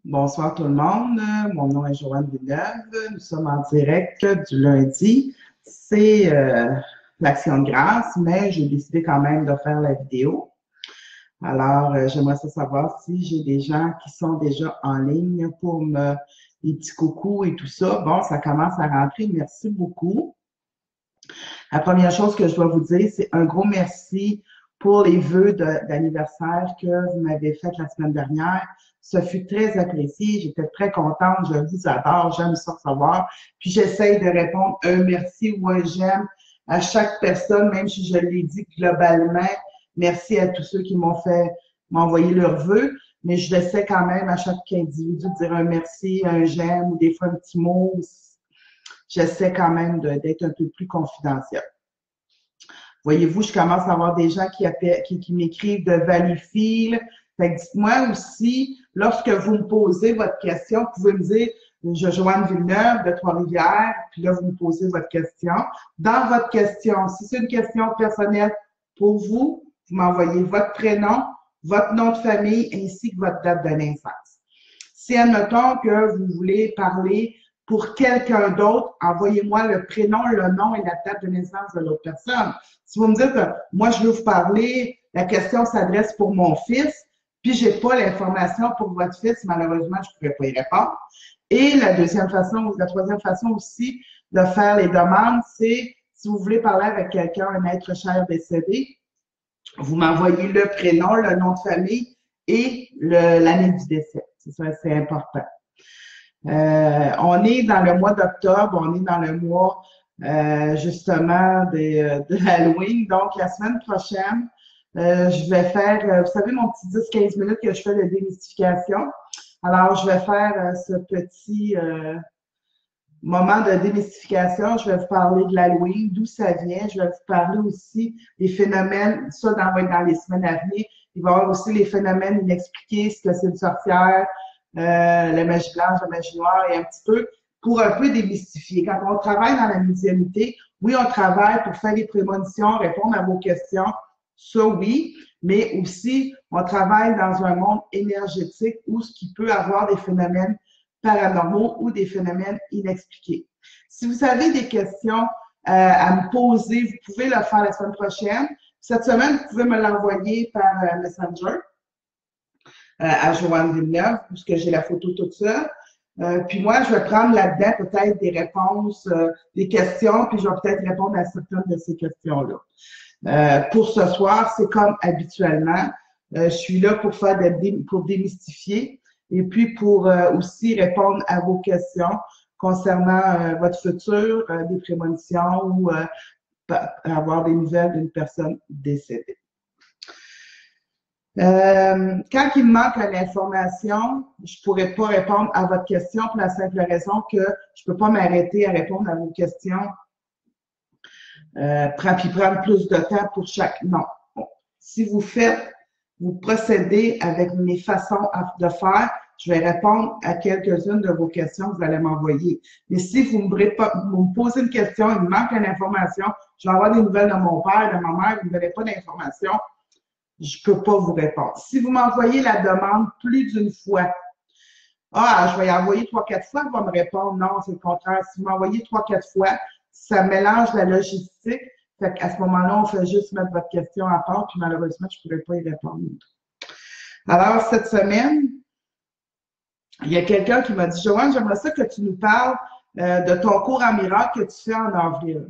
Bonsoir tout le monde. Mon nom est Joanne Villeneuve. Nous sommes en direct du lundi. C'est l'Action de grâce, mais j'ai décidé quand même de faire la vidéo. Alors, j'aimerais savoir si j'ai des gens qui sont déjà en ligne pour me des petits coucous et tout ça. Bon, ça commence à rentrer. Merci beaucoup. La première chose que je dois vous dire, c'est un gros merci pour les vœux d'anniversaire que vous m'avez fait la semaine dernière. Ce fut très apprécié. J'étais très contente. Je vous adore. J'aime ça recevoir. Puis j'essaye de répondre un merci ou un j'aime à chaque personne, même si je l'ai dit globalement. Merci à tous ceux qui m'envoyer leurs vœux. Mais je laissais quand même à chaque individu dire un merci, un j'aime ou des fois un petit mot. J'essaie quand même d'être un peu plus confidentiel. Voyez-vous, je commence à avoir des gens qui m'écrivent de Valleyfield. Fait que dites-moi aussi, lorsque vous me posez votre question, vous pouvez me dire, je Joanne Villeneuve de Trois-Rivières, puis là, vous me posez votre question. Dans votre question, si c'est une question personnelle pour vous, vous m'envoyez votre prénom, votre nom de famille ainsi que votre date de naissance. Si, admettons que vous voulez parler pour quelqu'un d'autre, envoyez-moi le prénom, le nom et la date de naissance de l'autre personne. Si vous me dites, moi, je veux vous parler, la question s'adresse pour mon fils, puis j'ai pas l'information pour votre fils, malheureusement, je ne pourrais pas y répondre. Et la troisième façon aussi de faire les demandes, c'est si vous voulez parler avec quelqu'un, un être cher décédé, vous m'envoyez le prénom, le nom de famille et l'année du décès. C'est ça, c'est important. On est dans le mois d'octobre, on est dans le mois justement de Halloween. Donc, la semaine prochaine, je vais faire, vous savez, mon petit 10-15 minutes que je fais de démystification. Alors, je vais faire ce petit moment de démystification. Je vais vous parler de l'Halloween, d'où ça vient. Je vais vous parler aussi des phénomènes, ça va être dans les semaines à venir. Il va y avoir aussi les phénomènes inexpliqués, ce que c'est une sorcière, la magie blanche, la magie noire, et un petit peu pour un peu démystifier. Quand on travaille dans la médiumnité, oui, on travaille pour faire des prémonitions, répondre à vos questions, ça oui, mais aussi on travaille dans un monde énergétique où ce qui peut avoir des phénomènes paranormaux ou des phénomènes inexpliqués. Si vous avez des questions à me poser, vous pouvez le faire la semaine prochaine. Cette semaine, vous pouvez me l'envoyer par Messenger à Joanne Villeneuve, puisque j'ai la photo toute seule. Puis moi, je vais prendre là-dedans peut-être des réponses, des questions, puis je vais peut-être répondre à certaines de ces questions-là. Pour ce soir, c'est comme habituellement. Je suis là pour pour démystifier et puis pour aussi répondre à vos questions concernant votre futur, des prémonitions ou avoir des nouvelles d'une personne décédée. Quand il me manque l'information, je pourrais pas répondre à votre question pour la simple raison que je peux pas m'arrêter à répondre à vos questions. Puis prendre plus de temps pour chaque. Non. Bon. Si vous procédez avec mes façons de faire, je vais répondre à quelques-unes de vos questions que vous allez m'envoyer. Mais si vous me posez une question, il me manque une information, je vais avoir des nouvelles de mon père, de ma mère, vous n'avez pas d'informations, je peux pas vous répondre. Si vous m'envoyez la demande plus d'une fois, je vais y envoyer 3-4 fois, vous va me répondre. Non, c'est le contraire. Si vous m'envoyez 3-4 fois, ça mélange la logistique. Fait qu'à ce moment-là, on fait juste mettre votre question à part, puis malheureusement, je ne pourrais pas y répondre. Alors, cette semaine, il y a quelqu'un qui m'a dit, Joanne, j'aimerais ça que tu nous parles de ton cours en miracle que tu fais en avril.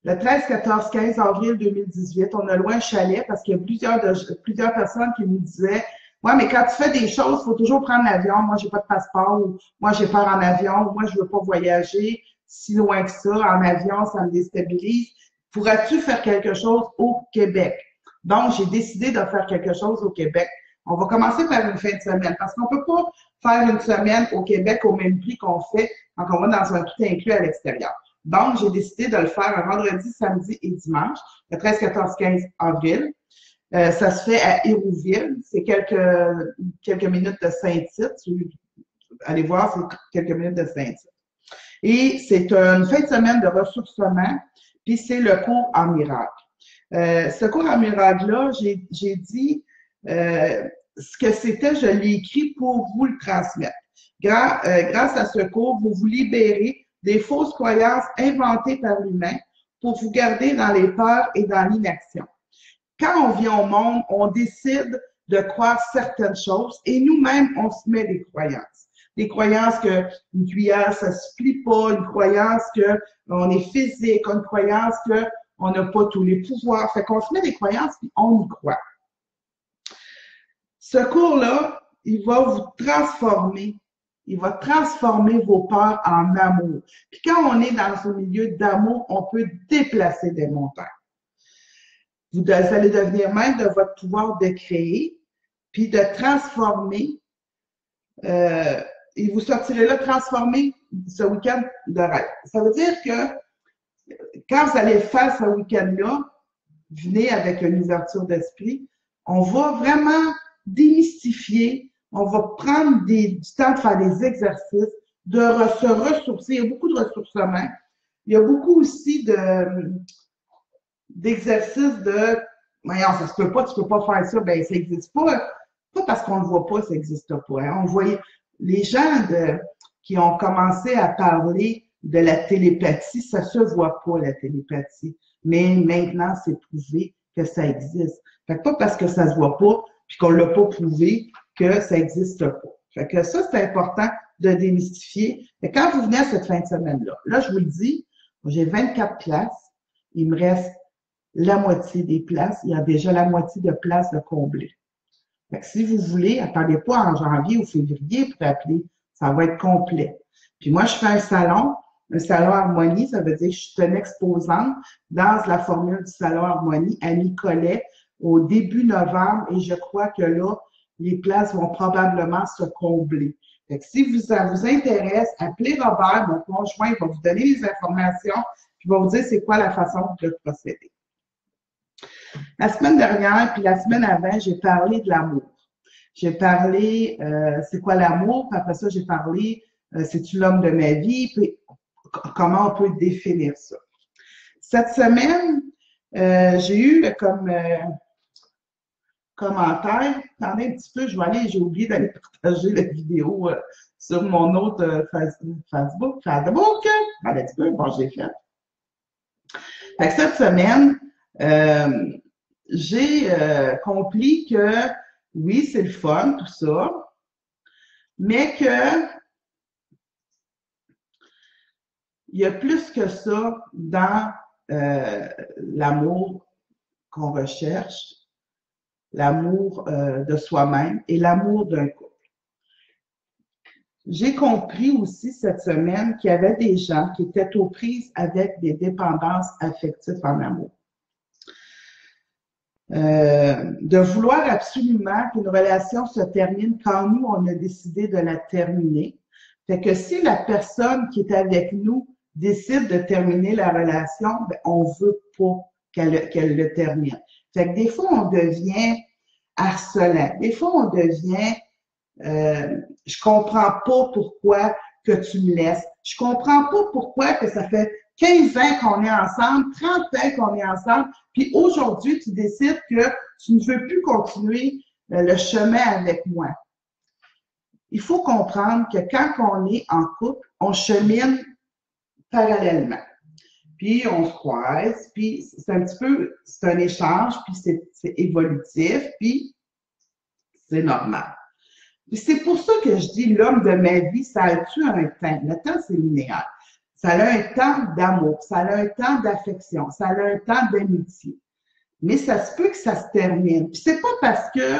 Le 13, 14, 15 avril 2018, on a loué un chalet parce qu'il y a plusieurs personnes qui nous disaient, ouais, mais quand tu fais des choses, il faut toujours prendre l'avion. Moi, j'ai pas de passeport, ou moi, j'ai peur en avion, ou moi, je veux pas voyager si loin que ça. En avion, ça me déstabilise. Pourrais-tu faire quelque chose au Québec? Donc, j'ai décidé de faire quelque chose au Québec. On va commencer par une fin de semaine parce qu'on peut pas faire une semaine au Québec au même prix qu'on fait quand on va dans un tout inclus à l'extérieur. Donc, j'ai décidé de le faire un vendredi, samedi et dimanche, le 13, 14, 15 avril. Ça se fait à Hérouville. C'est quelques minutes de Saint-Tite. Allez voir, c'est quelques minutes de Saint-Tite. Et c'est une fin de semaine de ressourcement, puis c'est le cours en miracle. Ce cours en miracle-là, j'ai dit, ce que c'était, je l'ai écrit pour vous le transmettre. Grâce à ce cours, vous vous libérez des fausses croyances inventées par l'humain pour vous garder dans les peurs et dans l'inaction. Quand on vient au monde, on décide de croire certaines choses et nous-mêmes, on se met des croyances. Des croyances qu'une cuillère, ça se plie pas, une croyance qu'on est physique, une croyance qu'on n'a pas tous les pouvoirs. Fait qu'on se met des croyances et on y croit. Ce cours-là, il va vous transformer. Il va transformer vos peurs en amour. Puis quand on est dans un milieu d'amour, on peut déplacer des montagnes. Vous allez devenir maître de votre pouvoir de créer, puis de transformer. Et vous sortirez là transformé ce week-end de rêve. Ça veut dire que quand vous allez faire ce week-end-là, venez avec une ouverture d'esprit. On va vraiment démystifier, on va prendre du temps de faire des exercices, de se ressourcer. Il y a beaucoup de ressourcement. Il y a beaucoup aussi d'exercices de voyons, ça se peut pas, tu peux pas faire ça, ben ça n'existe pas. Pas parce qu'on ne le voit pas, ça n'existe pas. Hein. On voyait les gens qui ont commencé à parler de la télépathie, ça se voit pas, la télépathie. Mais maintenant, c'est prouvé que ça existe. Fait que pas parce que ça se voit pas, puis qu'on l'a pas prouvé, que ça existe pas. Fait que ça, c'est important de démystifier. Et quand vous venez à cette fin de semaine-là, là, je vous le dis, j'ai 24 places. Il me reste la moitié des places. Il y a déjà la moitié de places de combler. Fait que si vous voulez, attendez pas en janvier ou février pour appeler. Ça va être complet. Puis moi, je fais un salon harmonie. Ça veut dire que je suis une exposante dans la formule du salon harmonie à Nicolet au début novembre. Et je crois que là, les places vont probablement se combler. Fait que si ça vous intéresse, appelez Robert, mon conjoint, il va vous donner les informations, puis il va vous dire c'est quoi la façon de procéder. La semaine dernière, puis la semaine avant, j'ai parlé de l'amour. J'ai parlé, c'est quoi l'amour, puis après ça, j'ai parlé, c'est-tu l'homme de ma vie, puis comment on peut définir ça. Cette semaine, j'ai eu comme commentaire, attendez un petit peu, je vais aller, j'ai oublié d'aller partager la vidéo sur mon autre Facebook. Un petit peu, bon, j'ai fait. Fait que cette semaine, j'ai compris que oui, c'est le fun, tout ça, mais que il y a plus que ça dans l'amour qu'on recherche, l'amour de soi-même et l'amour d'un couple. J'ai compris aussi cette semaine qu'il y avait des gens qui étaient aux prises avec des dépendances affectives en amour. De vouloir absolument qu'une relation se termine quand nous, on a décidé de la terminer. Fait que si la personne qui est avec nous décide de terminer la relation, ben, on veut pas qu'elle le termine. Fait que des fois, on devient harcelant. Des fois, on devient je comprends pas pourquoi que tu me laisses. Je comprends pas pourquoi que ça fait 15 ans qu'on est ensemble, 30 ans qu'on est ensemble, puis aujourd'hui, tu décides que tu ne veux plus continuer le chemin avec moi. Il faut comprendre que quand on est en couple, on chemine parallèlement. Puis on se croise, puis c'est un petit peu, c'est un échange, puis c'est évolutif, puis c'est normal. C'est pour ça que je dis l'homme de ma vie, ça a-tu un temps? Le temps, c'est linéaire. Ça a un temps d'amour, ça a un temps d'affection, ça a un temps d'amitié. Mais ça se peut que ça se termine. Puis c'est pas parce que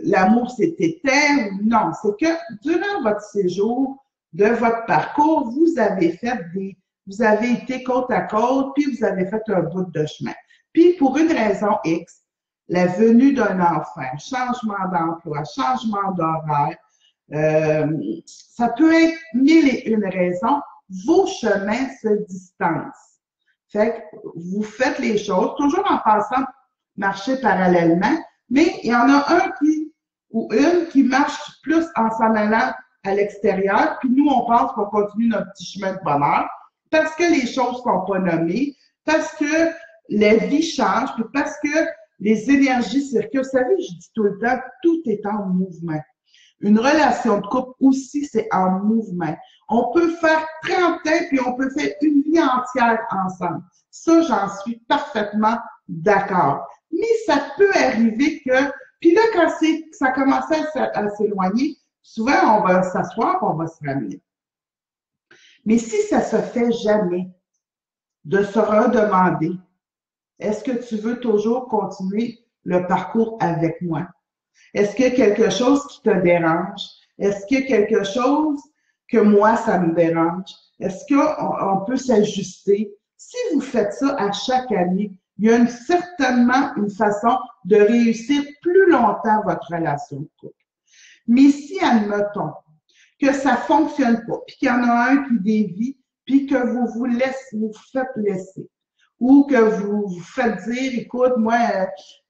l'amour s'est éteint ou non. C'est que durant votre séjour, de votre parcours, vous avez été côte à côte, puis vous avez fait un bout de chemin. Puis pour une raison X, la venue d'un enfant, changement d'emploi, changement d'horaire, ça peut être 1001 raisons. Vos chemins se distancent. Fait que vous faites les choses, toujours en passant marcher parallèlement, mais il y en a un ou une qui marche plus en s'en allant à l'extérieur, puis nous, on pense qu'on continue notre petit chemin de bonheur, parce que les choses ne sont pas nommées, parce que la vie change, puis parce que les énergies circulent. Vous savez, je dis tout le temps, tout est en mouvement. Une relation de couple aussi, c'est en mouvement. On peut faire 30 ans, puis on peut faire une vie entière ensemble. Ça, j'en suis parfaitement d'accord. Mais ça peut arriver que, puis là, quand ça commence à s'éloigner, souvent, on va s'asseoir, on va se ramener. Mais si ça se fait jamais, de se redemander, est-ce que tu veux toujours continuer le parcours avec moi? Est-ce qu'il y a quelque chose qui te dérange? Est-ce qu'il y a quelque chose que moi, ça me dérange? Est-ce qu'on peut s'ajuster? Si vous faites ça à chaque année, il y a certainement une façon de réussir plus longtemps votre relation de couple. Mais si, admettons, que ça ne fonctionne pas, puis qu'il y en a un qui dévie, puis que vous faites laisser, ou que vous vous faites dire, écoute, moi,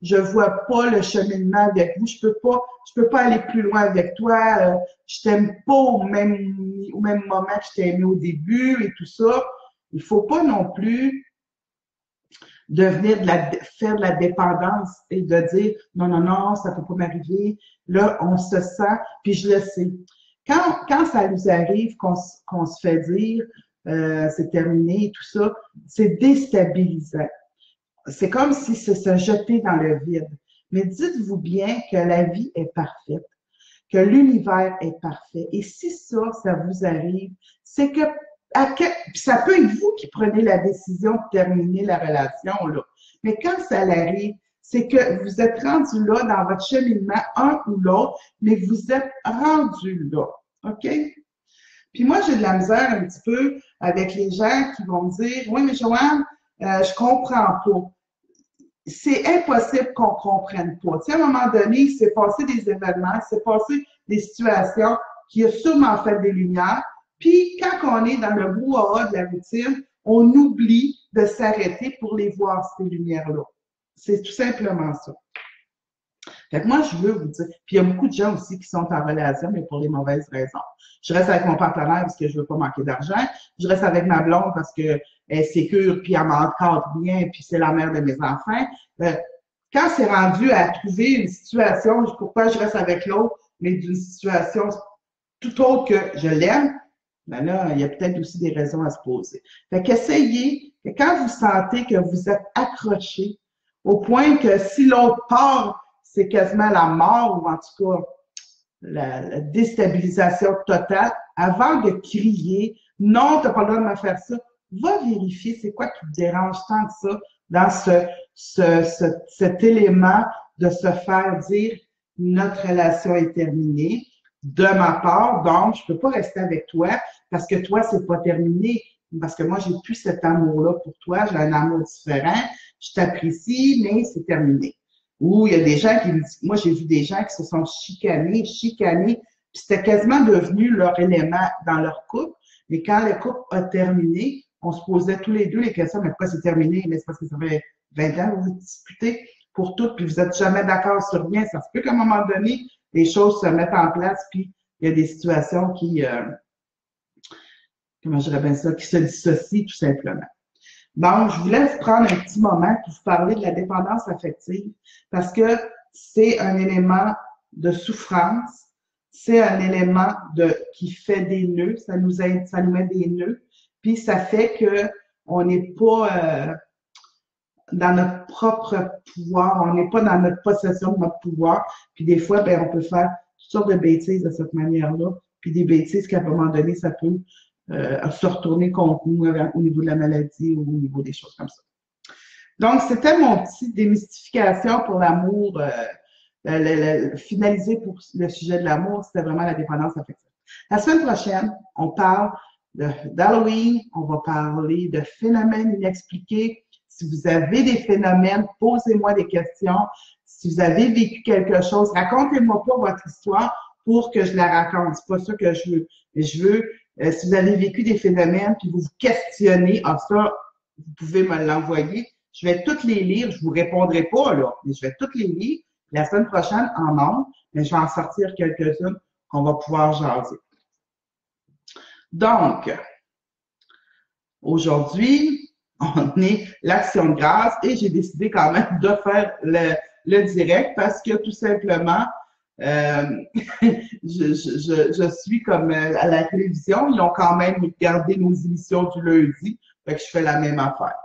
je vois pas le cheminement avec vous, je peux pas aller plus loin avec toi, je t'aime pas au même moment que je t'ai aimé au début et tout ça. Il faut pas non plus faire de la dépendance et de dire, non, non, non, ça peut pas m'arriver. Là, on se sent, puis je le sais. Quand ça nous arrive qu'on se fait dire, c'est terminé, tout ça, c'est déstabilisant. C'est comme si c'est se jeter dans le vide. Mais dites-vous bien que la vie est parfaite, que l'univers est parfait. Et si ça vous arrive, c'est que ça peut être vous qui prenez la décision de terminer la relation, là. Mais quand ça arrive, c'est que vous êtes rendu là dans votre cheminement, un ou l'autre, mais vous êtes rendu là. OK? Puis moi, j'ai de la misère un petit peu avec les gens qui vont me dire, oui, mais Joanne, je comprends pas. C'est impossible qu'on comprenne pas. Tu sais, à un moment donné, il s'est passé des événements, il s'est passé des situations qui ont sûrement fait des lumières. Puis, quand on est dans le brouhaha de la routine, on oublie de s'arrêter pour les voir, ces lumières-là. C'est tout simplement ça. Fait que moi, je veux vous dire, puis il y a beaucoup de gens aussi qui sont en relation, mais pour les mauvaises raisons. Je reste avec mon partenaire parce que je veux pas manquer d'argent. Je reste avec ma blonde parce que elle est sécure, puis elle m'encadre bien, puis c'est la mère de mes enfants. Quand c'est rendu à trouver une situation, pourquoi je reste avec l'autre, mais d'une situation tout autre que je l'aime, ben là, il y a peut-être aussi des raisons à se poser. Fait qu'essayez, que quand vous sentez que vous êtes accroché, au point que si l'autre part, c'est quasiment la mort, ou en tout cas la déstabilisation totale, avant de crier, non, tu n'as pas le droit de me faire ça, va vérifier c'est quoi qui te dérange tant que ça dans cet élément de se faire dire notre relation est terminée de ma part, donc je peux pas rester avec toi parce que toi, c'est pas terminé, parce que moi, j'ai plus cet amour-là pour toi, j'ai un amour différent, je t'apprécie, mais c'est terminé. Ou il y a des gens qui me disent, moi, j'ai vu des gens qui se sont chicanés, puis c'était quasiment devenu leur élément dans leur couple, mais quand le couple a terminé, on se posait tous les deux les questions, mais pourquoi c'est terminé? Mais c'est parce que ça fait 20 ans que vous vous disputez pour tout, puis vous n'êtes jamais d'accord sur rien. Ça se peut qu'à un moment donné, les choses se mettent en place, puis il y a des situations qui, comment je dirais bien ça, qui se dissocient tout simplement. Donc, je vous laisse prendre un petit moment pour vous parler de la dépendance affective parce que c'est un élément de souffrance, c'est un élément qui fait des nœuds, ça nous met des nœuds, puis ça fait que on n'est pas dans notre propre pouvoir, on n'est pas dans notre possession de notre pouvoir, puis des fois, ben, on peut faire toutes sortes de bêtises de cette manière-là, puis des bêtises qu'à un moment donné, ça peut se retourner contre nous au niveau de la maladie ou au niveau des choses comme ça. Donc, c'était mon petit démystification pour l'amour, finalisé pour le sujet de l'amour, c'était vraiment la dépendance affective. La semaine prochaine, on parle d'Halloween, on va parler de phénomènes inexpliqués. Si vous avez des phénomènes, posez-moi des questions. Si vous avez vécu quelque chose, racontez-moi pas votre histoire pour que je la raconte. C'est pas ça que je veux. Mais je veux si vous avez vécu des phénomènes, puis vous vous questionnez, ça, vous pouvez me l'envoyer. Je vais toutes les lire. Je vous répondrai pas, là, mais je vais toutes les lire. La semaine prochaine, en nombre, mais je vais en sortir quelques-unes qu'on va pouvoir jaser. Donc, aujourd'hui, on est l'action de grâce et j'ai décidé quand même de faire le direct parce que tout simplement, euh, je suis comme à la télévision, ils ont quand même gardé nos émissions du lundi, fait que je fais la même affaire.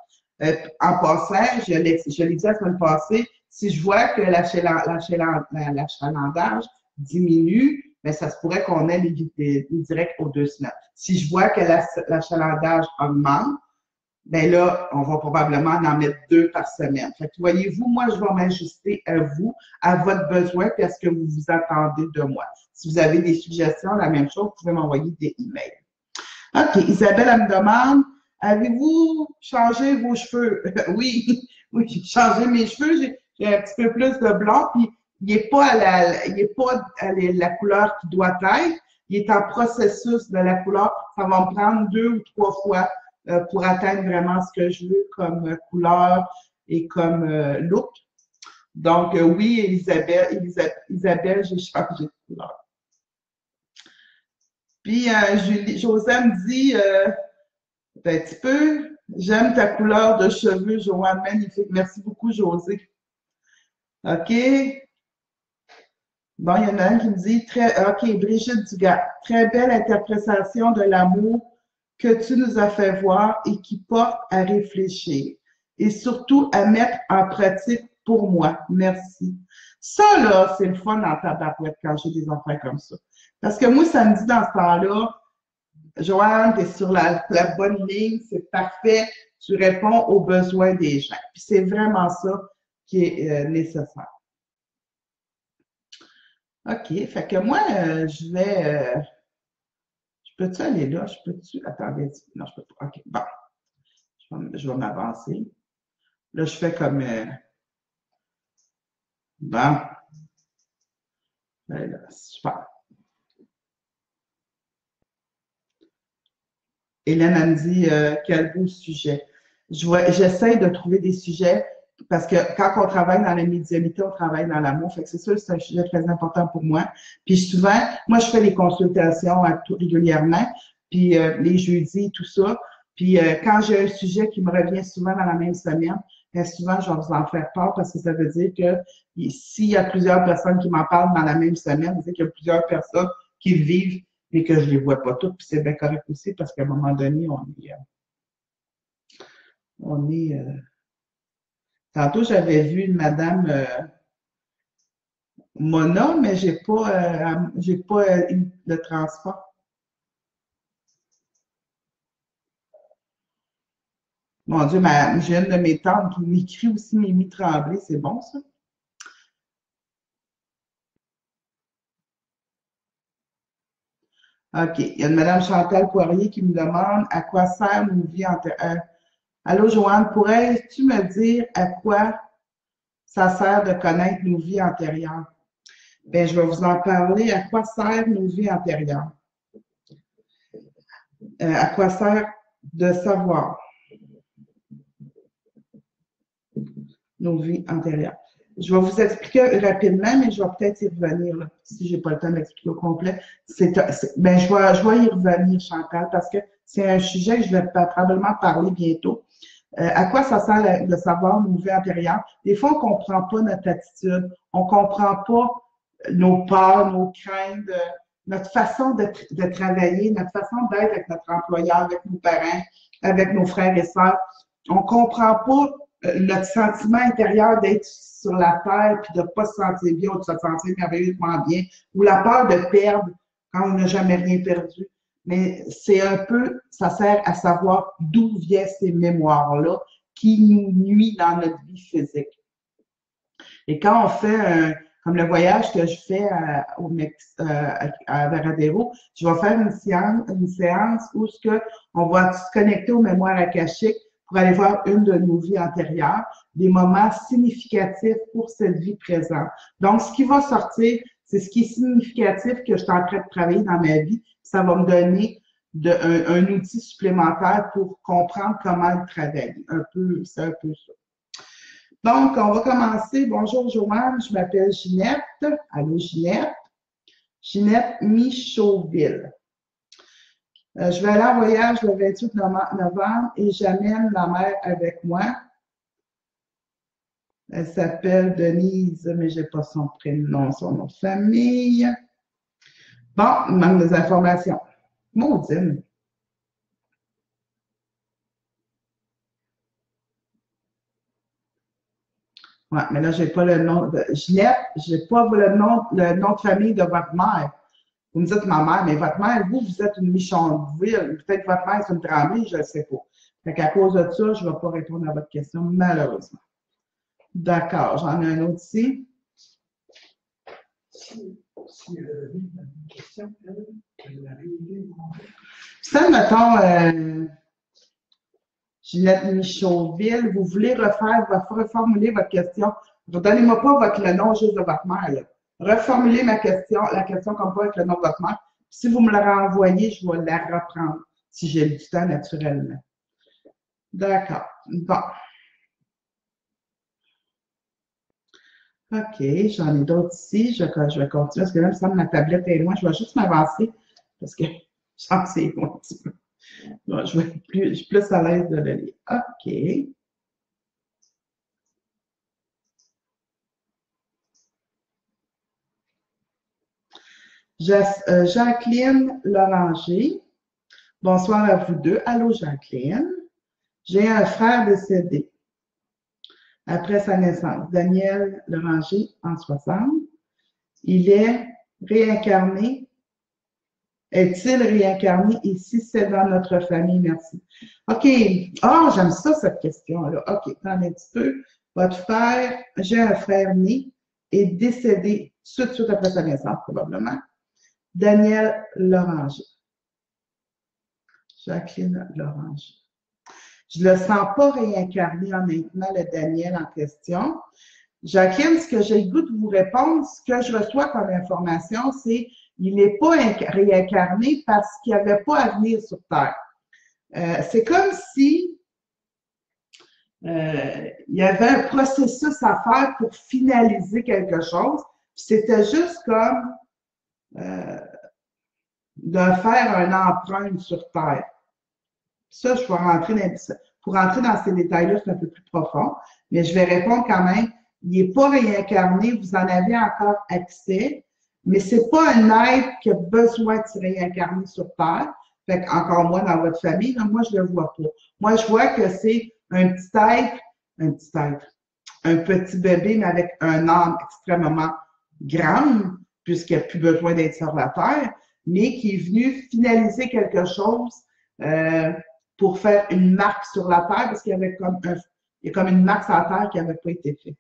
En passant, je l'ai dit la semaine passée, si je vois que l'achalandage diminue, mais ça se pourrait qu'on ait les directs aux 2 semaines. Si je vois que l'achalandage augmente, ben là, on va probablement en mettre 2 par semaine. Fait que voyez-vous, moi, je vais m'ajuster à vous, à votre besoin, puis à ce que vous vous attendez de moi. Si vous avez des suggestions, la même chose, vous pouvez m'envoyer des emails. OK, Isabelle, elle me demande, avez-vous changé vos cheveux? Oui, oui, j'ai changé mes cheveux, j'ai un petit peu plus de blanc, puis il n'est pas à la couleur qui doit être, il est en processus de la couleur. Ça va me prendre 2 ou 3 fois pour atteindre vraiment ce que je veux comme couleur et comme look. Donc, oui, Isabelle, j'ai changé de couleur. Puis, José me dit, un petit peu, j'aime ta couleur de cheveux, Joanne, magnifique. Merci beaucoup, José. OK. Bon, il y en a un qui me dit, OK, Brigitte Dugas, très belle interprétation de l'amour que tu nous as fait voir et qui porte à réfléchir et surtout à mettre en pratique pour moi. Merci. Ça, là, c'est le fun dans ta tabarouette quand j'ai des affaires comme ça. Parce que moi, ça me dit dans ce temps-là, Joanne, tu es sur la bonne ligne, c'est parfait, tu réponds aux besoins des gens. Puis c'est vraiment ça qui est nécessaire. OK, fait que moi, je vais... je peux-tu aller là? Je peux-tu... Attendez, non, je peux pas. OK, bon. Je vais m'avancer. Là, je fais comme... bon. Là, super. Hélène, elle me dit, quel beau sujet. J'essaie de trouver des sujets parce que quand on travaille dans la médiumnité, on travaille dans l'amour. Fait que c'est sûr que c'est un sujet très important pour moi. Puis souvent, moi, je fais les consultations régulièrement, puis les jeudis, tout ça. Puis quand j'ai un sujet qui me revient souvent dans la même semaine, bien souvent, je vais vous en faire part parce que ça veut dire que s'il y a plusieurs personnes qui m'en parlent dans la même semaine, ça veut dire qu'il y a plusieurs personnes qui le vivent et que je ne les vois pas toutes. Puis c'est bien correct aussi parce qu'à un moment donné, on est tantôt, j'avais vu une madame Mona, mais j'ai pas eu le transport. Mon Dieu, j'ai une de mes tantes qui m'écrit aussi Mimi Tremblay, c'est bon ça? OK. Il y a une madame Chantal Poirier qui me demande à quoi sert nos vies antérieures. Allô, Joanne, pourrais-tu me dire à quoi ça sert de connaître nos vies antérieures? Bien, je vais vous en parler. À quoi servent nos vies antérieures? À quoi sert de savoir nos vies antérieures? Je vais vous expliquer rapidement, mais je vais peut-être y revenir là, si je n'ai pas le temps d'expliquer au complet. Ben, je vais y revenir, Chantal, parce que c'est un sujet que je vais probablement parler bientôt. À quoi ça sert de savoir nos vies antérieures? Des fois, on ne comprend pas notre attitude, on ne comprend pas nos peurs, nos craintes, notre façon de travailler, notre façon d'être avec notre employeur, avec nos parents, avec nos frères et sœurs. On ne comprend pas notre sentiment intérieur d'être sur la terre puis de ne pas se sentir bien ou de se sentir merveilleusement bien, ou la peur de perdre quand on n'a jamais rien perdu. Mais c'est un peu, ça sert à savoir d'où viennent ces mémoires-là qui nous nuisent dans notre vie physique. Et quand on fait comme le voyage que je fais à Varadero, je vais faire une séance où on va se connecter aux mémoires akashiques pour aller voir une de nos vies antérieures, des moments significatifs pour cette vie présente. Donc, ce qui va sortir, c'est ce qui est significatif que je suis en train de travailler dans ma vie. Ça va me donner un outil supplémentaire pour comprendre comment le travailler. C'est un peu ça. Donc, on va commencer. Bonjour, Joanne. Je m'appelle Ginette. Allô, Ginette. Ginette Michauville. Je vais aller en voyage le 28 novembre et j'amène ma mère avec moi. Elle s'appelle Denise, mais je n'ai pas son prénom, son nom de famille. Bon, il manque des informations. Maudine. Ouais, mais là, j'ai pas le nom de Ginette, j'ai pas le nom de famille de votre mère. Vous me dites ma mère, mais votre mère, vous êtes une Michonville. Peut-être que votre mère, c'est une Tremblay, je ne sais pas. Fait qu'à cause de ça, je ne vais pas répondre à votre question, malheureusement. D'accord, j'en ai un autre ici. Si elle a une question, elle a réglé. Ça, mettons, Ginette Michauville, vous voulez reformuler votre question. Donnez-moi pas le nom juste de votre mère. Là. Reformulez la question comme pas avec le nom de votre mère. Si vous me la renvoyez, je vais la reprendre si j'ai du temps naturellement. D'accord. Bon. OK, j'en ai d'autres ici. Je vais continuer parce que là, il me semble que ma tablette est loin. Je vais juste m'avancer parce que j'en sais un petit peu. Bon, je suis plus à l'aise de le lire. OK. Jacqueline Loranger. Bonsoir à vous deux. Allô, Jacqueline. J'ai un frère décédé après sa naissance, Daniel Loranger, en 60. Il est réincarné. Est-il réincarné ici? C'est dans notre famille. Merci. OK. Ah, j'aime ça, cette question-là. OK, attendez un petit peu. Votre frère, j'ai un frère né, est décédé tout de suite après sa naissance, probablement. Daniel Loranger. Jacqueline Loranger. Je ne le sens pas réincarné, honnêtement, le Daniel en question. Jacqueline, ce que j'ai le goût de vous répondre, ce que je reçois comme information, c'est qu'il n'est pas réincarné parce qu'il n'y avait pas à venir sur Terre. C'est comme si il y avait un processus à faire pour finaliser quelque chose. C'était juste comme de faire un empreinte sur Terre. Ça, je vais rentrer pour rentrer dans ces détails-là, c'est un peu plus profond, mais je vais répondre quand même. Il n'est pas réincarné, vous en avez encore accès, mais ce n'est pas un être qui a besoin de se réincarner sur Terre. Fait encore moins dans votre famille, là, moi, je ne le vois pas. Moi, je vois que c'est un petit bébé, mais avec un âme extrêmement grande, puisqu'il n'a plus besoin d'être sur la Terre, mais qui est venu finaliser quelque chose pour faire une marque sur la Terre, parce qu'il y avait comme une marque sur la Terre qui n'avait pas été faite.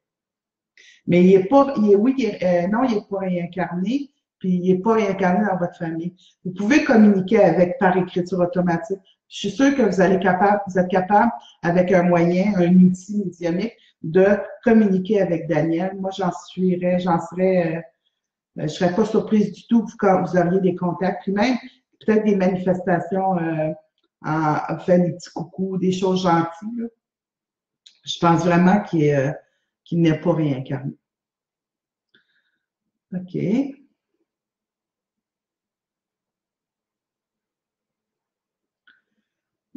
Mais il n'est pas, non, il n'est pas réincarné, puis il n'est pas réincarné dans votre famille. Vous pouvez communiquer avec par écriture automatique. Je suis sûre que vous êtes capable, avec un moyen, un outil médiumnique, de communiquer avec Daniel. Moi, je serais pas surprise du tout quand vous auriez des contacts, puis même peut-être des manifestations en faisant des petits coucous, des choses gentilles. Là. Je pense vraiment qu'il n'est pas réincarné. OK.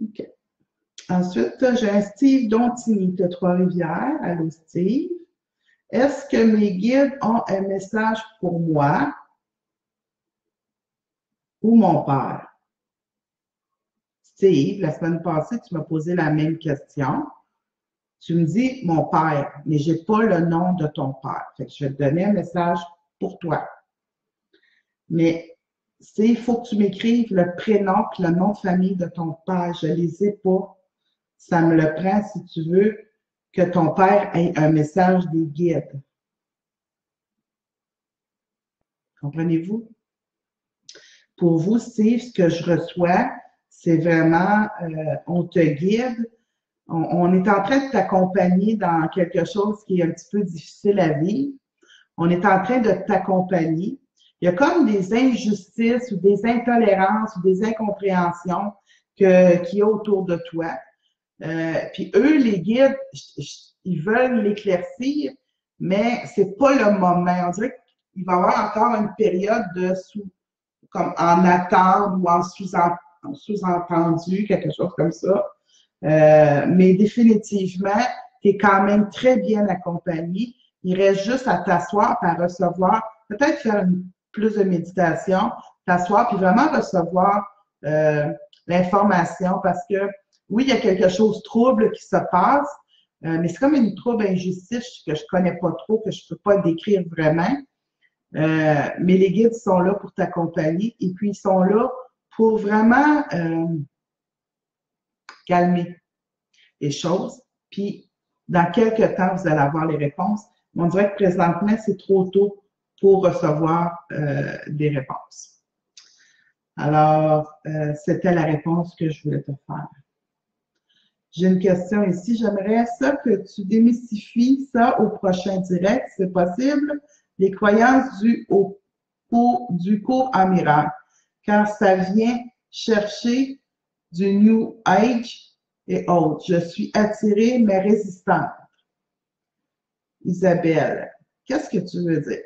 OK. Ensuite, j'ai un Steve Dontini de Trois-Rivières. Allô, Steve. Est-ce que mes guides ont un message pour moi ou mon père? Steve, la semaine passée, tu m'as posé la même question. Tu me dis mon père, mais je n'ai pas le nom de ton père. Fait que je vais te donner un message pour toi. Mais il faut que tu m'écrives le prénom et le nom de famille de ton père. Je ne les ai pas. Ça me le prend si tu veux que ton père ait un message des guides. Comprenez-vous? Pour vous, Steve, ce que je reçois, c'est vraiment, on te guide. On est en train de t'accompagner dans quelque chose qui est un petit peu difficile à vivre. On est en train de t'accompagner. Il y a comme des injustices ou des intolérances ou des incompréhensions qu'il y a autour de toi. Puis eux, les guides, ils veulent l'éclaircir, mais c'est pas le moment. On dirait qu'il va y avoir encore une période comme en attente ou en sous-entendu, quelque chose comme ça. Mais définitivement, tu es quand même très bien accompagné. Il reste juste à t'asseoir, à recevoir, peut-être faire plus de méditation, t'asseoir, puis vraiment recevoir l'information parce que oui, il y a quelque chose de trouble qui se passe, mais c'est comme une trouble injustice que je connais pas trop, que je peux pas décrire vraiment. Mais les guides sont là pour t'accompagner et puis ils sont là pour vraiment calmer les choses. Puis, dans quelques temps, vous allez avoir les réponses. Mais on dirait que présentement, c'est trop tôt pour recevoir des réponses. Alors, c'était la réponse que je voulais te faire. J'ai une question ici. J'aimerais ça que tu démystifies ça au prochain direct, si c'est possible. Les croyances dues du cours en miracle, car ça vient chercher du New Age et autres. Je suis attirée mais résistante. Isabelle, qu'est-ce que tu veux dire?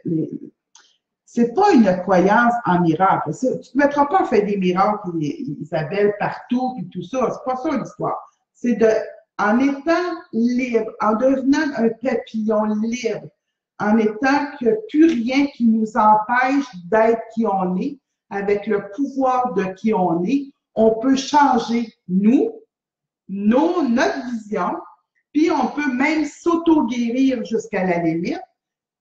C'est pas une croyance en miracle. Tu ne te mettras pas à faire des miracles, Isabelle, partout et tout ça. C'est pas ça l'histoire. C'est en étant libre, en devenant un papillon libre, en étant que plus rien qui nous empêche d'être qui on est, avec le pouvoir de qui on est, on peut changer notre vision, puis on peut même s'auto-guérir jusqu'à la limite.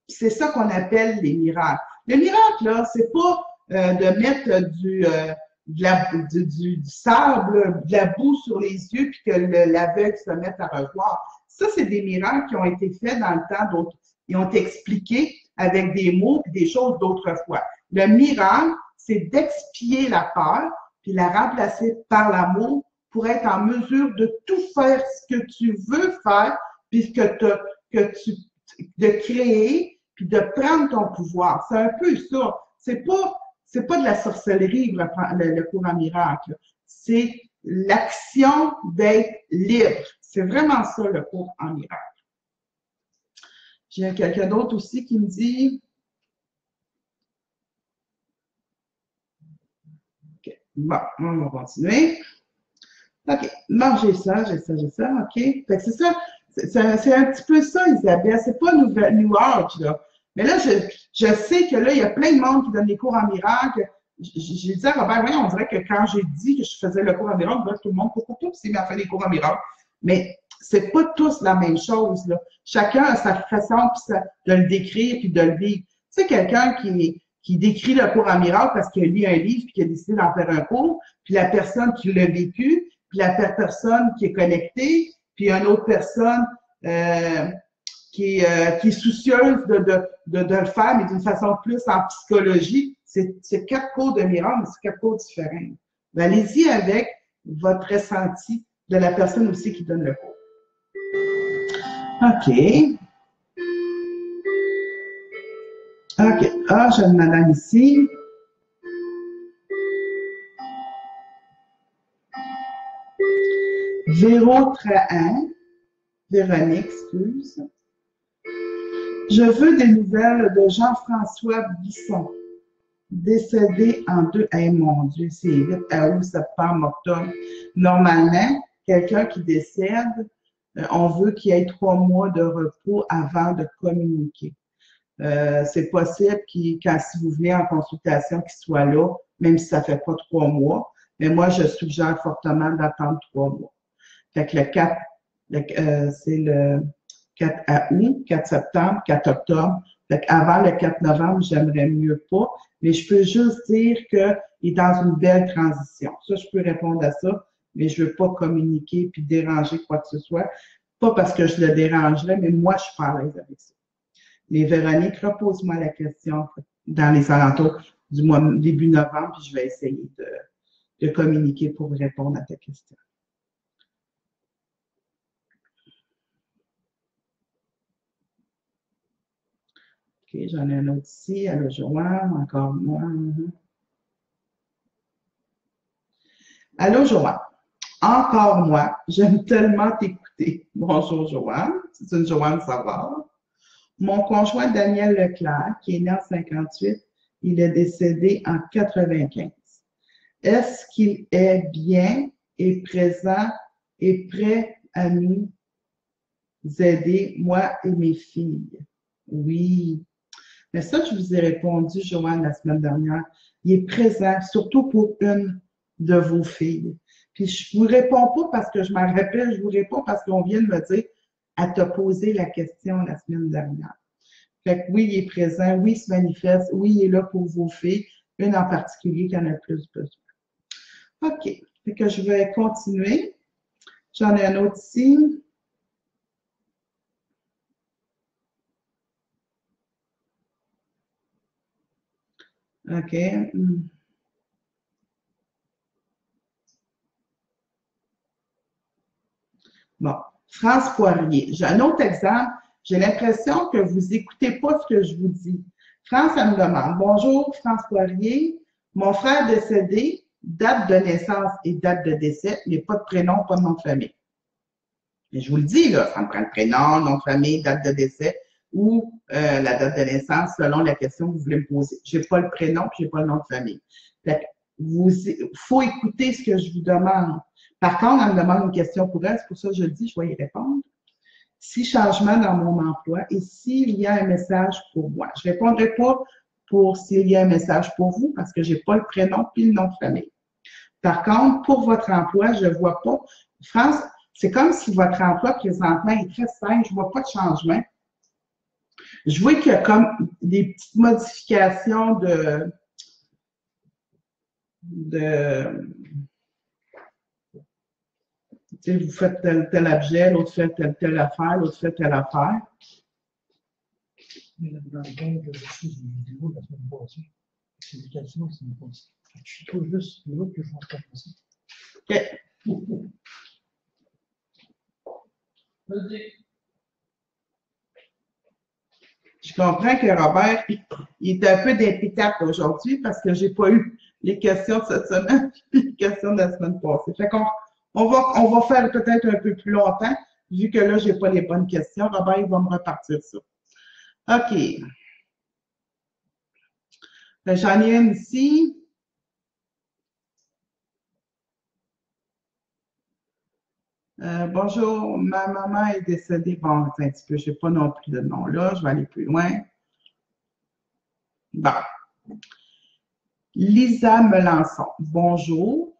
C'est ça qu'on appelle les miracles. Le miracle, là, c'est pas de mettre du sable, de la boue sur les yeux, puis que l'aveugle se mette à revoir. Ça, c'est des miracles qui ont été faits dans le temps d'autres. Ils ont été expliqués avec des mots et des choses d'autrefois. Le miracle, c'est d'expier la peur, puis la remplacer par l'amour pour être en mesure de tout faire ce que tu veux faire, puis de créer, puis de prendre ton pouvoir. C'est un peu ça. C'est pas de la sorcellerie, le cours en miracle. C'est l'action d'être libre. C'est vraiment ça, le cours en miracle. J'ai quelqu'un d'autre aussi qui me dit... OK. Bon, on va continuer. OK. Bon, j'ai ça. OK. Fait que c'est ça. C'est un petit peu ça, Isabelle. C'est pas New Age, là. Mais là, je sais que là, il y a plein de monde qui donne des cours en miracle. J'ai dit à Robert, oui, on dirait que quand j'ai dit que je faisais le cours en miracle, ben, tout le monde, pourquoi pas, s'il m'a fait des cours en miracle. Mais c'est pas tous la même chose, là. Chacun a sa façon de le décrire puis de le vivre. Tu sais, quelqu'un qui décrit le cours en miracle parce qu'il a lu un livre puis qu'il a décidé d'en faire un cours, puis la personne qui l'a vécu, puis la personne qui est connectée, puis une autre personne qui est soucieuse de le faire, mais d'une façon plus en psychologie. C'est 4 cours de miracle, mais c'est 4 cours différents. Ben, allez-y avec votre ressenti de la personne aussi qui donne le cours. OK. OK. Ah, j'ai une madame ici. Véronique, excuse. Je veux des nouvelles de Jean-François Bisson, décédé en mon Dieu, c'est vite, août, septembre, octobre. Normalement, quelqu'un qui décède, on veut qu'il y ait 3 mois de repos avant de communiquer. C'est possible si vous venez en consultation, qu'il soit là, même si ça ne fait pas 3 mois. Mais moi, je suggère fortement d'attendre 3 mois. Fait que le 4, c'est le 4 août, 4 septembre, 4 octobre. Fait qu'avant le 4 novembre, j'aimerais mieux pas. Mais je peux juste dire qu'il est dans une belle transition. Ça, je peux répondre à ça, mais je veux pas communiquer puis déranger quoi que ce soit. Pas parce que je le dérangerais, mais moi, je suis pas à l'aise avec ça. Mais Véronique, repose-moi la question dans les alentours du mois début novembre, puis je vais essayer de communiquer pour répondre à ta question. OK, j'en ai un autre ici. Allô, Joanne, encore moi. Allô, Joanne. Encore moi. J'aime tellement t'écouter. Bonjour, Joanne. C'est une Joanne Savard. Mon conjoint Daniel Leclerc, qui est né en 58, il est décédé en 95. Est-ce qu'il est bien et présent et prêt à nous aider, moi et mes filles? Oui. Mais ça, je vous ai répondu, Joanne, la semaine dernière. Il est présent, surtout pour une de vos filles. Puis je vous réponds pas parce que je m'en rappelle, je vous réponds parce qu'on vient de me dire à te poser la question la semaine dernière. Fait que oui, il est présent, oui, il se manifeste, oui, il est là pour vos filles, une en particulier qui en a plus besoin. OK. Fait que je vais continuer. J'en ai un autre ici. OK. Bon. France Poirier. J'ai un autre exemple. J'ai l'impression que vous n'écoutez pas ce que je vous dis. France, elle me demande, bonjour, France Poirier. Mon frère décédé, date de naissance et date de décès, mais pas de prénom, pas de nom de famille. Mais je vous le dis, là, ça me prend le prénom, nom de famille, date de décès ou la date de naissance selon la question que vous voulez me poser. Je n'ai pas le prénom et je n'ai pas le nom de famille. Fait il faut écouter ce que je vous demande. Par contre, elle me demande une question pour elle, c'est pour ça que je le dis, je vais y répondre. Si changement dans mon emploi et s'il y a un message pour moi. Je ne répondrai pas pour s'il y a un message pour vous parce que je n'ai pas le prénom et le nom de famille. Par contre, pour votre emploi, je ne vois pas. France, c'est comme si votre emploi présentement est très simple, je ne vois pas de changement. Je vois qu'il y a comme des petites modifications tu sais, vous faites tel objet, l'autre fait telle affaire, l'autre fait telle affaire. Dans le cadre de une vidéo la semaine passée, c'est des questions qui me posent. Je trouve juste l'autre que je vais faire passer. OK. Je comprends que Robert, il est un peu d'impétable aujourd'hui parce que j'ai pas eu les questions de cette semaine et les questions de la semaine passée. Fait qu'on on va faire peut-être un peu plus longtemps, vu que là, j'ai pas les bonnes questions. Robert, il va me repartir ça. OK. J'en ai une ici. Bonjour, ma maman est décédée. Bon, un petit peu, je n'ai pas non plus de nom là, je vais aller plus loin. Bon. Lisa Melançon. Bonjour.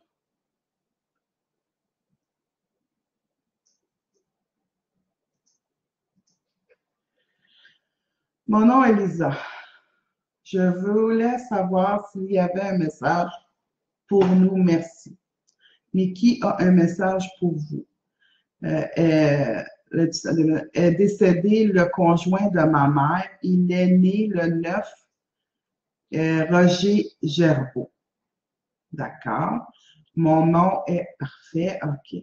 Mon nom est Lisa. Je voulais savoir s'il y avait un message pour nous, merci. Mais qui a un message pour vous? Est décédé le conjoint de ma mère. Il est né le 9, Roger Gerbeau. D'accord. Mon nom est parfait. OK.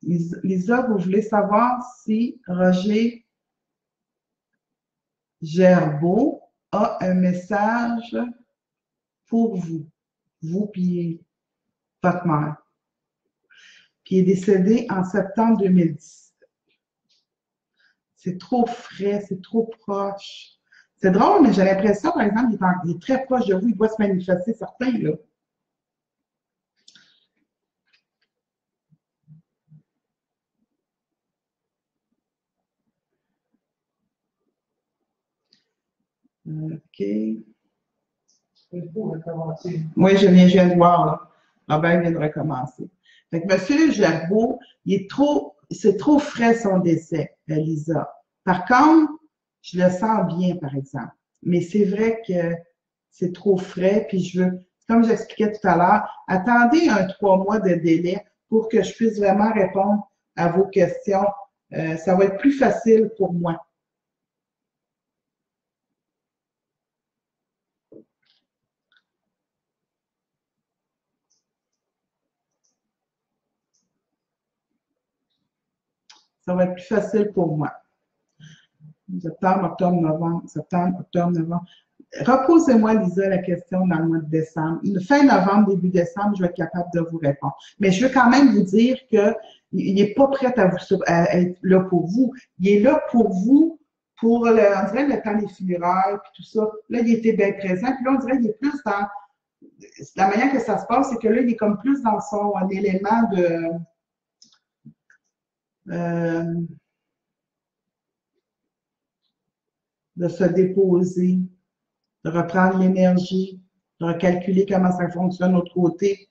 Lisa, vous voulez savoir si Roger Gerbeau a un message pour vous, puis votre mère, qui est décédé en septembre 2010. C'est trop frais, c'est trop proche. C'est drôle, mais j'ai l'impression, par exemple, il est très proche de vous, il doit se manifester, certain, là. OK. Oui, je viens de voir, là. Robert vient de recommencer. Fait que M. Gerbeau, c'est trop frais son décès, Lisa. Par contre, je le sens bien, par exemple. Mais c'est vrai que c'est trop frais, puis comme j'expliquais tout à l'heure, attendez 3 mois de délai pour que je puisse vraiment répondre à vos questions. Ça va être plus facile pour moi. Ça va être plus facile pour moi. Septembre, octobre, novembre, septembre, octobre, novembre. Reposez-moi, Lisa, la question dans le mois de décembre. Fin novembre, début décembre, je vais être capable de vous répondre. Mais je veux quand même vous dire qu'il n'est pas prêt à être là pour vous. Il est là pour vous, pour on dirait le temps des funérailles, puis tout ça. Là, il était bien présent. Puis là, on dirait qu'il est plus dans la manière que ça se passe, c'est que là, il est comme plus dans son élément de se déposer, de reprendre l'énergie, de recalculer comment ça fonctionne de l'autre côté.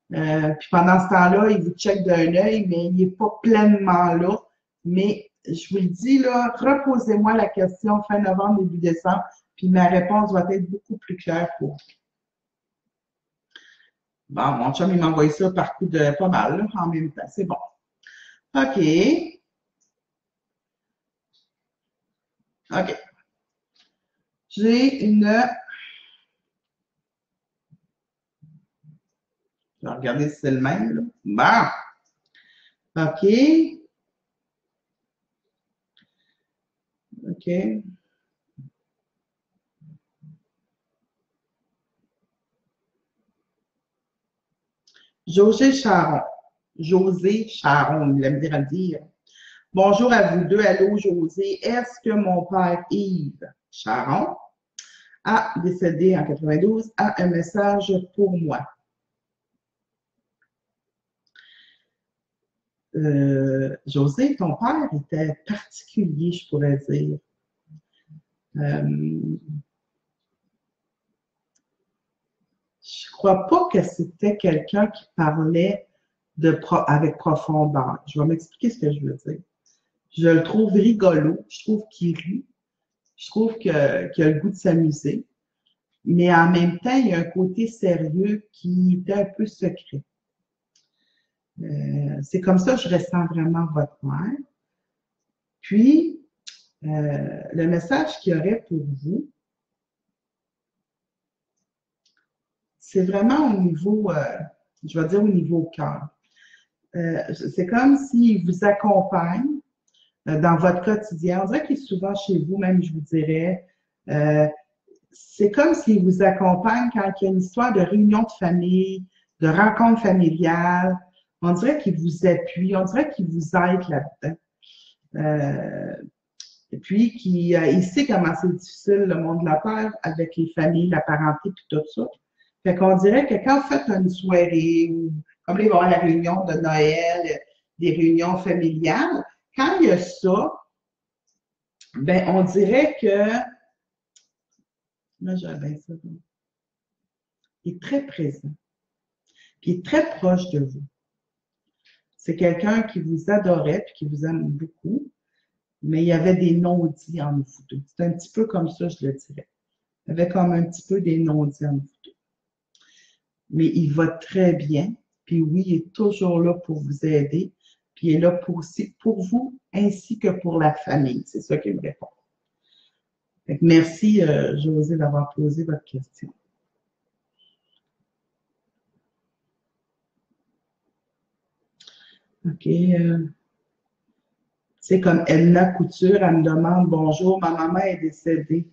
Puis pendant ce temps-là, il vous check d'un œil, mais il n'est pas pleinement là. Mais je vous le dis, là, reposez-moi la question fin novembre, début décembre, puis ma réponse va être beaucoup plus claire pour vous. Bon, mon chum, il m'a envoyé ça par coup de pas mal, là, en même temps. C'est bon. OK. OK. J'ai une... Je vais regarder si c'est le même, là. Bon. OK. OK. José Charon. José Charon, il aime dire à le dire. Bonjour à vous deux. Allô, José. Est-ce que mon père Yves Charon a décédé en 92 a un message pour moi? José, ton père était particulier, je pourrais dire. Je crois pas que c'était quelqu'un qui parlait avec profondeur. Je vais m'expliquer ce que je veux dire. Je le trouve rigolo, je trouve qu'il rit, je trouve qu'il a le goût de s'amuser, mais en même temps, il y a un côté sérieux qui est un peu secret. C'est comme ça que je ressens vraiment votre mère. Puis, le message qu'il y aurait pour vous, c'est vraiment au niveau, je vais dire au niveau cœur. C'est comme s'il vous accompagne dans votre quotidien. On dirait qu'il est souvent chez vous, même, je vous dirais. C'est comme s'il vous accompagne quand il y a une histoire de réunion de famille, de rencontre familiale. On dirait qu'il vous appuie, on dirait qu'il vous aide là-dedans. Et puis, il sait comment c'est difficile, le monde de la terre, avec les familles, la parenté, puis tout ça. Fait qu'on dirait que quand vous faites une soirée, ou comme là, il va y avoir la réunion de Noël, des réunions familiales, quand il y a ça, ben, on dirait que, là, j'ai bien ça, il est très présent, puis il est très proche de vous. C'est quelqu'un qui vous adorait, puis qui vous aime beaucoup, mais il y avait des non-dits entre vous deux. C'est un petit peu comme ça, je le dirais. Il y avait comme un petit peu des non-dits entre vous deux. Mais il va très bien. Puis oui, il est toujours là pour vous aider. Puis il est là aussi pour vous ainsi que pour la famille. C'est ça qu'il me répond. Merci, José, d'avoir posé votre question. OK. C'est comme Elna Couture, elle me demande bonjour, ma maman est décédée.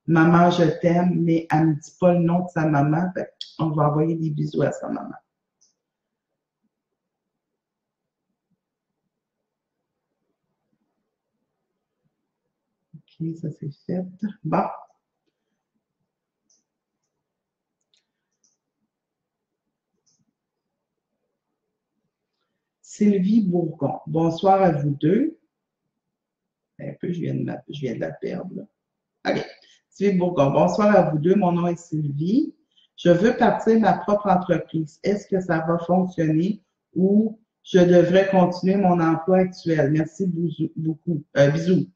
Maman, je t'aime, mais elle ne me dit pas le nom de sa maman. On va envoyer des bisous à sa maman. OK, ça c'est fait. Bon. Sylvie Bourgon. Bonsoir à vous deux. Un peu, je viens de la perdre. Là. OK. Sylvie Bourgon. Bonsoir à vous deux. Mon nom est Sylvie. Je veux partir ma propre entreprise. Est-ce que ça va fonctionner ou je devrais continuer mon emploi actuel? Merci beaucoup. Bisous.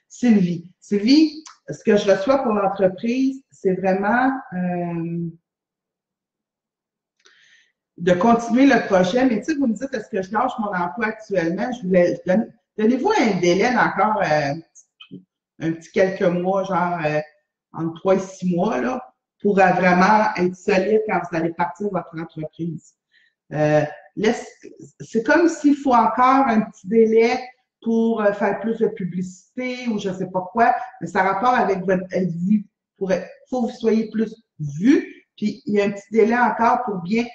Sylvie. Sylvie, ce que je reçois pour l'entreprise, c'est vraiment de continuer le projet. Mais tu sais, vous me dites, est-ce que je lâche mon emploi actuellement? Donnez-vous un délai d'encore un petit quelques mois, genre entre 3 et 6 mois, là, pour vraiment être solide quand vous allez partir votre entreprise. C'est comme s'il faut encore un petit délai pour faire plus de publicité ou je ne sais pas quoi, mais ça a rapport avec votre vie. Il faut que vous soyez plus vu, puis il y a un petit délai encore pour bien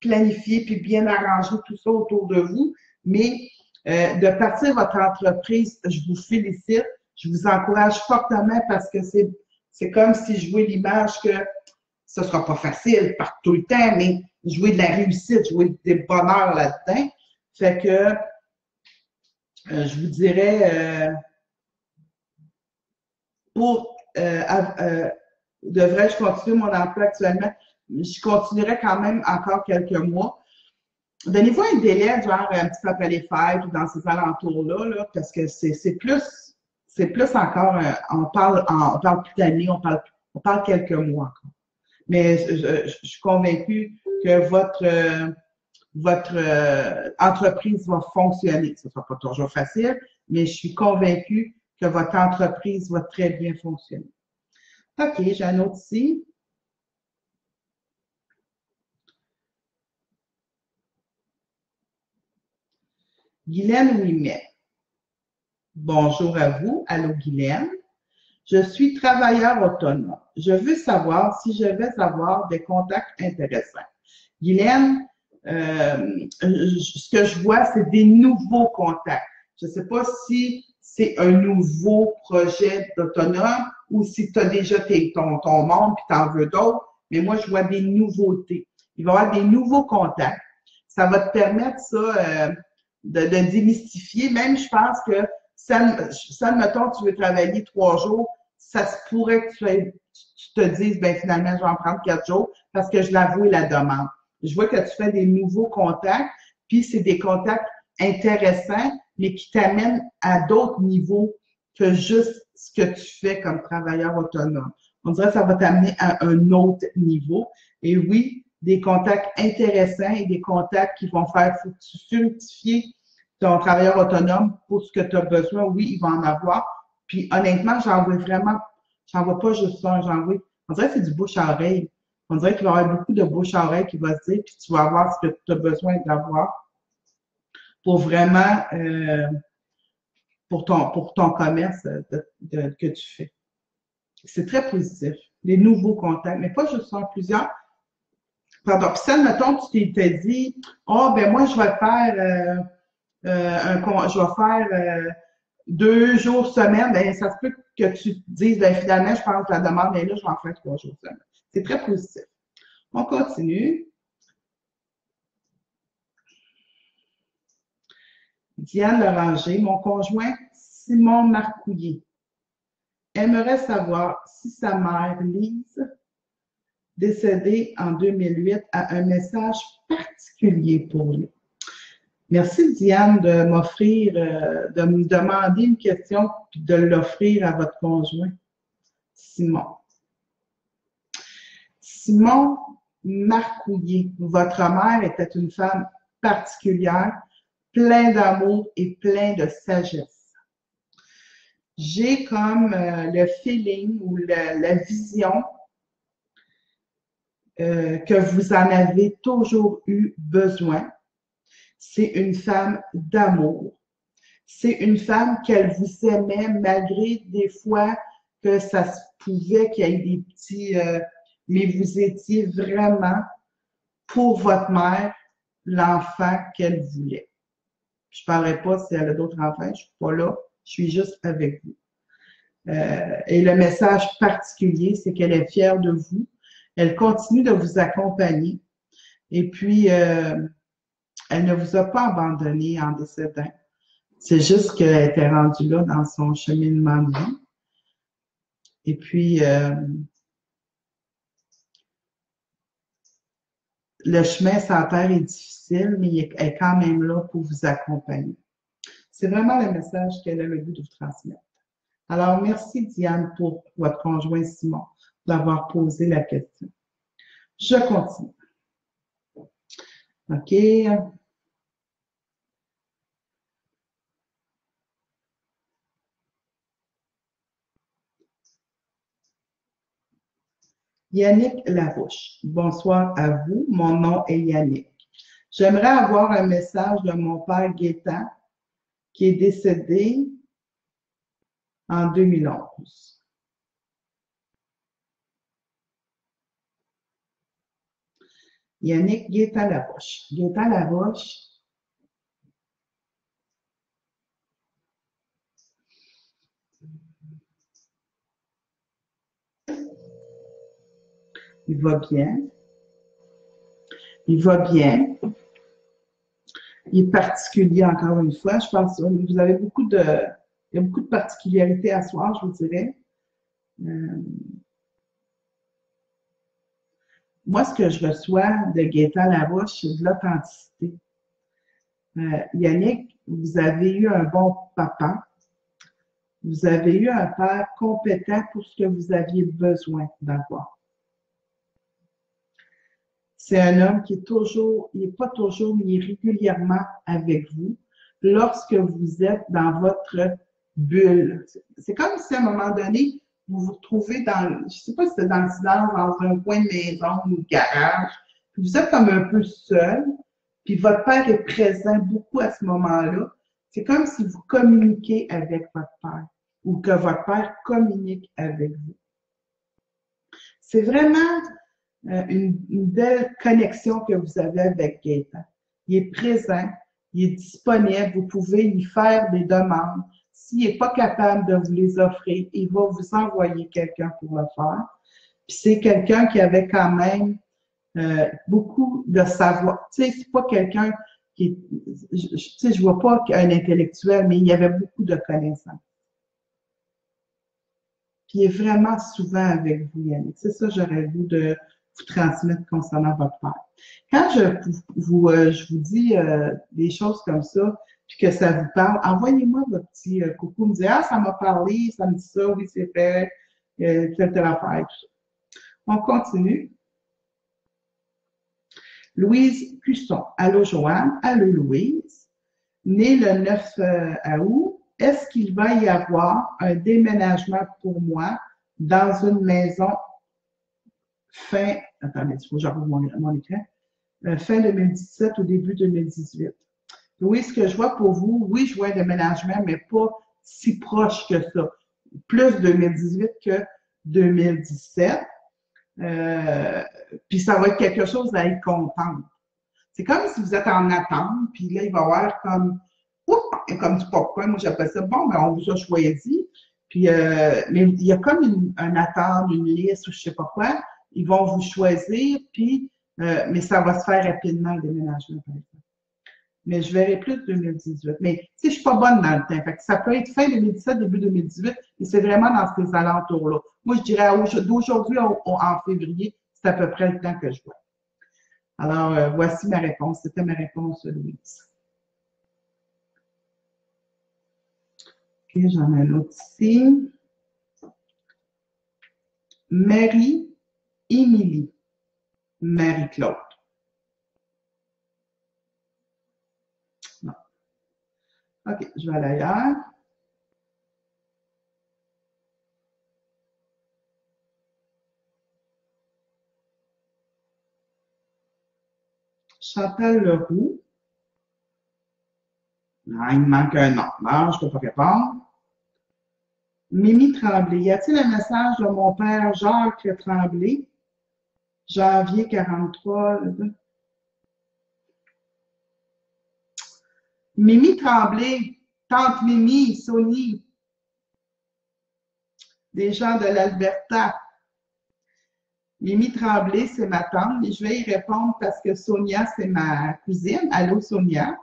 planifier puis bien arranger tout ça autour de vous. Mais de partir votre entreprise, je vous félicite. Je vous encourage fortement parce que c'est comme si je jouais l'image que ce sera pas facile par tout le temps, mais jouer de la réussite, jouer des bonheurs là-dedans. Fait que, je vous dirais, devrais-je continuer mon emploi actuellement? Je continuerai quand même encore quelques mois. Donnez-vous un délai, genre un petit peu après les fêtes ou dans ces alentours-là, là, parce que c'est plus encore, on parle plus d'années, on parle quelques mois encore. Mais je suis convaincue que votre entreprise va fonctionner. Ce ne sera pas toujours facile, mais je suis convaincue que votre entreprise va très bien fonctionner. OK, j'ai un autre ici. Guylaine Ouimet. Bonjour à vous. Allô, Guylaine. Je suis travailleur autonome. Je veux savoir si je vais avoir des contacts intéressants. Guylaine, ce que je vois, c'est des nouveaux contacts. Je ne sais pas si c'est un nouveau projet d'autonome ou si tu as déjà ton monde et tu en veux d'autres, mais moi, je vois des nouveautés. Il va y avoir des nouveaux contacts. Ça va te permettre, ça, de démystifier. Même, je pense que ça, mettons, tu veux travailler 3 jours, ça se pourrait que tu te dises, ben finalement, je vais en prendre 4 jours parce que je l'avoue et la demande. Je vois que tu fais des nouveaux contacts, puis c'est des contacts intéressants, mais qui t'amènent à d'autres niveaux que juste ce que tu fais comme travailleur autonome. On dirait que ça va t'amener à un autre niveau. Et oui, des contacts intéressants et des contacts qui vont faire fructifier ton travailleur autonome pour ce que tu as besoin. Oui, il va en avoir. Puis honnêtement, j'en vois pas juste ça, on dirait que c'est du bouche à oreille. On dirait qu'il va y avoir beaucoup de bouche à oreille qui va se dire, puis tu vas avoir ce que tu as besoin d'avoir pour vraiment, pour ton commerce que tu fais. C'est très positif. Les nouveaux contacts, mais pas juste un, plusieurs. Pardon, puis ça, mettons, tu t'es dit, oh, ben moi, je vais faire je vais faire 2 jours semaine, ben ça se peut que tu te dises, ben finalement, je pense que la demande est là, je vais en faire 3 jours semaine. C'est très positif. On continue. Diane Loranger, mon conjoint Simon Marcouillet, aimerait savoir si sa mère, Lise, décédée en 2008, a un message particulier pour lui. Merci, Diane, de m'offrir, de me demander une question puis de l'offrir à votre conjoint, Simon. Simon Marcouillet, votre mère était une femme particulière, plein d'amour et plein de sagesse. J'ai comme le feeling ou la vision que vous en avez toujours eu besoin. C'est une femme d'amour. C'est une femme qu'elle vous aimait malgré des fois que ça se pouvait qu'il y ait des petits... mais vous étiez vraiment pour votre mère l'enfant qu'elle voulait. Je ne parlerai pas si elle a d'autres enfants, je ne suis pas là, je suis juste avec vous. Et le message particulier, c'est qu'elle est fière de vous. Elle continue de vous accompagner. Et puis, elle ne vous a pas abandonné en décédant. C'est juste qu'elle était rendue là dans son cheminement de vie. Et puis, le chemin sur la terre est difficile, mais elle est quand même là pour vous accompagner. C'est vraiment le message qu'elle a le goût de vous transmettre. Alors, merci Diane pour votre conjoint Simon d'avoir posé la question. Je continue. OK. Yannick Larouche. Bonsoir à vous. Mon nom est Yannick. J'aimerais avoir un message de mon père Gaétan qui est décédé en 2011. Yannick Gaétan Larouche. Gaétan Larouche. Il va bien. Il va bien. Il est particulier, encore une fois. Je pense que vous avez il y a beaucoup de particularités à soir, je vous dirais. Moi, ce que je reçois de Gaétan Larouche, c'est de l'authenticité. Yannick, vous avez eu un bon papa. Vous avez eu un père compétent pour ce que vous aviez besoin d'avoir. C'est un homme qui est toujours, il n'est pas toujours, mais il est régulièrement avec vous lorsque vous êtes dans votre bulle. C'est comme si à un moment donné, vous vous retrouvez dans, je ne sais pas si c'est dans le silence, dans un coin de maison ou de garage, puis vous êtes comme un peu seul, puis votre père est présent beaucoup à ce moment-là. C'est comme si vous communiquez avec votre père ou que votre père communique avec vous. C'est vraiment une belle connexion que vous avez avec Gaétan. Il est présent, il est disponible, vous pouvez lui faire des demandes. S'il n'est pas capable de vous les offrir, il va vous envoyer quelqu'un pour le faire. Puis c'est quelqu'un qui avait quand même beaucoup de savoir. Tu sais, c'est pas quelqu'un qui tu sais, je vois pas un intellectuel, mais il y avait beaucoup de connaissances. Puis il est vraiment souvent avec vous, Yannick. C'est ça, j'aurais voulu de vous transmettre concernant votre père. Quand je vous dis des choses comme ça, puis que ça vous parle, envoyez-moi votre petit coucou, me dire « Ah, ça m'a parlé, ça me dit ça, oui, c'est fait, telle affaire, tout ça. » On continue. Louise Cusson. Allô, Joanne. Allô, Louise. Née le 9 août. Est-ce qu'il va y avoir un déménagement pour moi dans une maison fin, attendez, il faut que j'arrive mon écran, fin 2017 ou début 2018? Oui, ce que je vois pour vous, oui, je vois un déménagement, mais pas si proche que ça. Plus 2018 que 2017. Puis ça va être quelque chose à être contente. C'est comme si vous êtes en attente, puis là, il va y avoir comme comme du popcorn, moi j'appelle ça, bon, ben on vous a choisi, puis, mais il y a comme une attente, une liste ou je sais pas quoi, ils vont vous choisir, puis, mais ça va se faire rapidement, le déménagement, par exemple. Mais je verrai plus 2018. Mais, tu sais, je suis pas bonne dans le temps, fait que ça peut être fin 2017, début 2018, et c'est vraiment dans ces alentours-là. Moi, je dirais d'aujourd'hui en février, c'est à peu près le temps que je vois. Alors, voici ma réponse. C'était ma réponse, Louise. Ok, j'en ai un autre ici. Marie-Émilie. Marie-Claude. Non. OK, je vais aller ailleurs. Chantal Leroux. Non, il me manque un nom. Non, je ne peux pas répondre. Mimi Tremblay. Y a-t-il un message de mon père Jacques Tremblay? Janvier 43. Mimi Tremblay, tante Mimi, Sony, des gens de l'Alberta. Mimi Tremblay, c'est ma tante, et je vais y répondre parce que Sonia, c'est ma cousine. Allô, Sonia.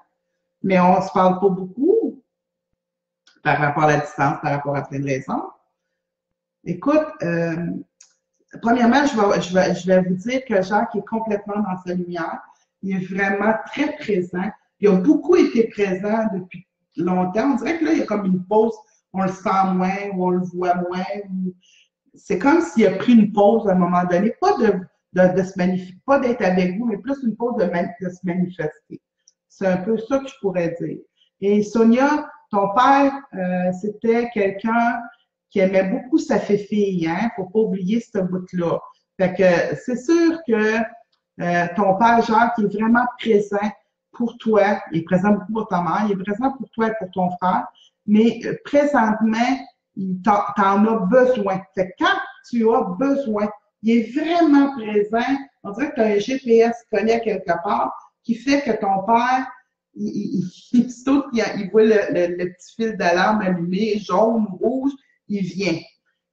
Mais on ne se parle pas beaucoup par rapport à la distance, par rapport à plein de raisons. Écoute, premièrement, je vais vous dire que Jacques est complètement dans sa lumière. Il est vraiment très présent. Il a beaucoup été présent depuis longtemps. On dirait que là, il y a comme une pause. On le sent moins, ou on le voit moins. C'est comme s'il a pris une pause à un moment donné. Pas de se manifester, pas d'être avec vous, mais plus une pause de se manifester. C'est un peu ça que je pourrais dire. Et Sonia, ton père, c'était quelqu'un qui aimait beaucoup sa fille, hein? Faut pas oublier ce bout-là. Fait que c'est sûr que ton père Jacques est vraiment présent pour toi. Il est présent beaucoup pour ta mère, il est présent pour toi et pour ton frère, mais présentement, t'en as besoin. Fait que quand tu as besoin, il est vraiment présent. On dirait que tu as un GPS collé quelque part qui fait que ton père, il voit le petit fil d'alarme allumé, jaune, rouge, il vient.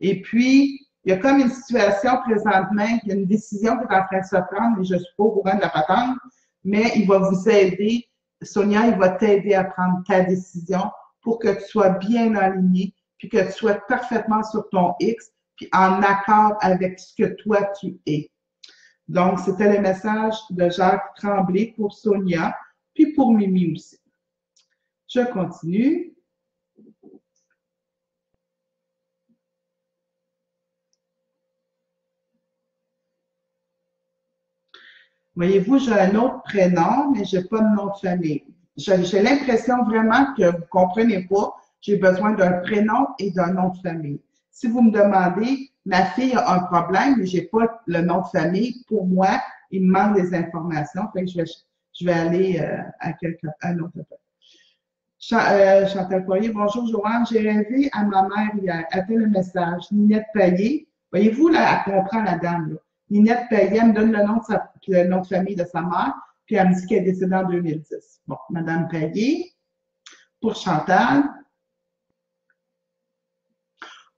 Et puis, il y a comme une situation présentement, il y a une décision qui est en train de se prendre, mais je suis pas au courant de la patente, mais il va vous aider. Sonia, il va t'aider à prendre ta décision pour que tu sois bien aligné, puis que tu sois parfaitement sur ton X, puis en accord avec ce que toi tu es. Donc, c'était le message de Jacques Tremblay pour Sonia, puis pour Mimi aussi. Je continue. Voyez-vous, j'ai un autre prénom, mais je n'ai pas de nom de famille. J'ai l'impression vraiment que vous ne comprenez pas. J'ai besoin d'un prénom et d'un nom de famille. Si vous me demandez, ma fille a un problème, mais je n'ai pas le nom de famille, pour moi, il me manque des informations. Fait que je vais aller à un autre appel. Chantal Poirier, bonjour Joanne, j'ai rêvé à ma mère hier. A-t-elle le message? Ninette Payet. Voyez-vous, là, elle comprend la dame, là. Ninette Payet, elle me donne le nom de famille de sa mère, puis elle me dit qu'elle est décédée en 2010. Bon, Madame Payet. Pour Chantal.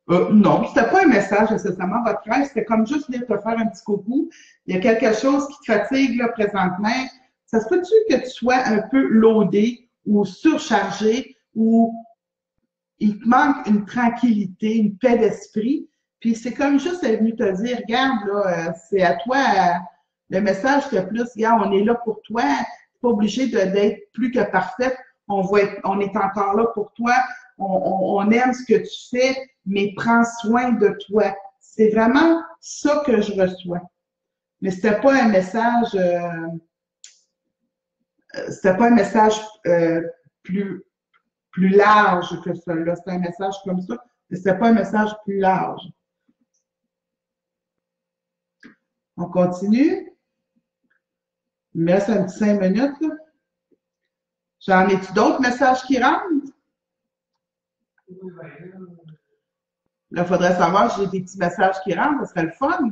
Non, c'était pas un message nécessairement, votre frère, c'était comme juste venir te faire un petit coucou. Il y a quelque chose qui te fatigue, là, présentement. Ça se peut-tu que tu sois un peu loadé ou surchargé ou il te manque une tranquillité, une paix d'esprit? Puis c'est comme juste elle est venue te dire, regarde, là, c'est à toi, le message c'est plus, regarde, on est là pour toi, tu n'es pas obligé d'être plus que parfaite, on est encore là pour toi, on aime ce que tu fais, mais prends soin de toi. C'est vraiment ça que je reçois. Mais c'était pas un message, plus large que ça. Là, c'était un message comme ça, mais c'était pas un message plus large. On continue. Il me reste un petit 5 minutes. J'en ai-tu d'autres messages qui rentrent? Là, il faudrait savoir si j'ai des petits messages qui rentrent, ça serait le fun.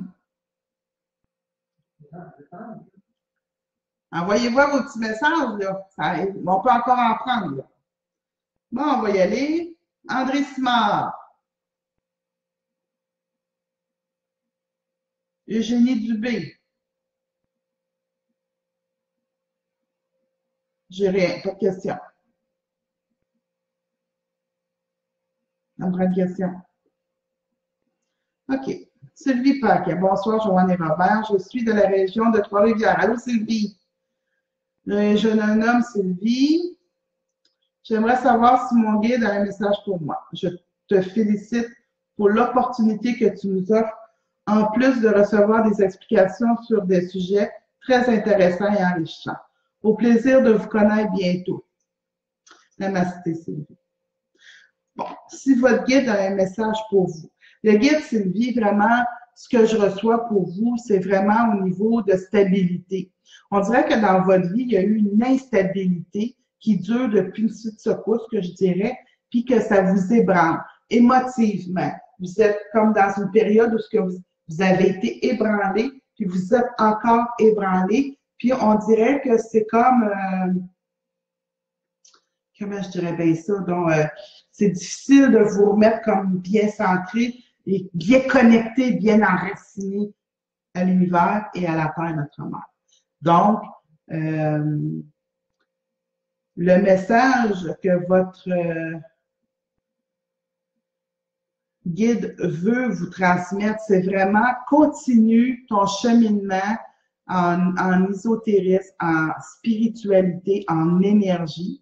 Envoyez-moi vos petits messages, là. On peut encore en prendre, là. Bon, on va y aller. André Simard. Eugénie Dubé. J'ai rien, pas de question. On prend une question. OK. Sylvie Paquet. Bonsoir, Joanne et Robert. Je suis de la région de Trois-Rivières. Allô, Sylvie? Je me nomme Sylvie. J'aimerais savoir si mon guide a un message pour moi. Je te félicite pour l'opportunité que tu nous offres, en plus de recevoir des explications sur des sujets très intéressants et enrichissants. Au plaisir de vous connaître bientôt. Namasté, Sylvie. Bon, si votre guide a un message pour vous. Le guide, Sylvie, vraiment, ce que je reçois pour vous, c'est vraiment au niveau de stabilité. On dirait que dans votre vie, il y a eu une instabilité qui dure depuis une petite secousse, que je dirais, puis que ça vous ébranle émotivement. Vous êtes comme dans une période où vous avez été ébranlé, puis vous êtes encore ébranlé, puis on dirait que c'est comme, comment je dirais bien ça, donc c'est difficile de vous remettre comme bien centré et bien connecté, bien enraciné à l'univers et à la Terre, notre mère. Donc, le message que votre guide veut vous transmettre, c'est vraiment continue ton cheminement en ésotérisme, en spiritualité, en énergie.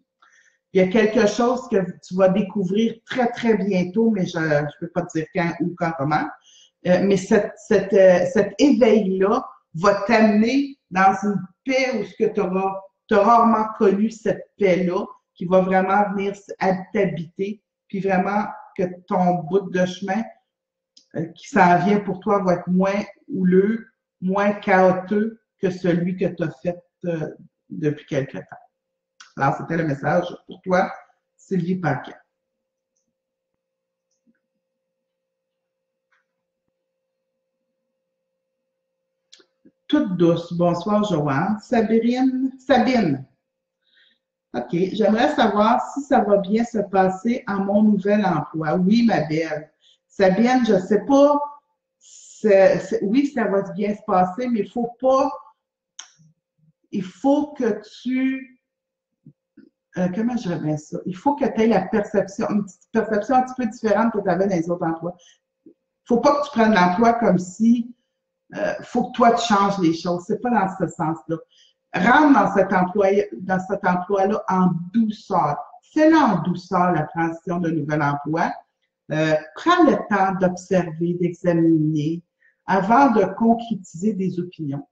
Il y a quelque chose que tu vas découvrir très, très bientôt, mais je ne peux pas te dire quand ou quand, comment. Mais cet éveil-là va t'amener dans une paix où tu auras rarement connu cette paix-là, qui va vraiment venir t'habiter, puis vraiment que ton bout de chemin qui s'en vient pour toi va être moins houleux, moins chaotique que celui que tu as fait depuis quelque temps. Alors, c'était le message pour toi, Sylvie Paquet. Toute douce. Bonsoir, Joanne. Sabine. OK. J'aimerais savoir si ça va bien se passer à mon nouvel emploi. Oui, ma belle. Sabine, je ne sais pas oui, ça va bien se passer, mais il faut que tu, comment je dirais ça? Il faut que tu aies la perception, une petite perception un petit peu différente que tu avais dans les autres emplois. Il ne faut pas que tu prennes l'emploi comme si faut que toi, tu changes les choses. C'est pas dans ce sens-là. Rentre dans cet emploi-là en douceur. Fais-le en douceur, la transition d'un nouvel emploi. Prends le temps d'observer, d'examiner avant de concrétiser des opinions.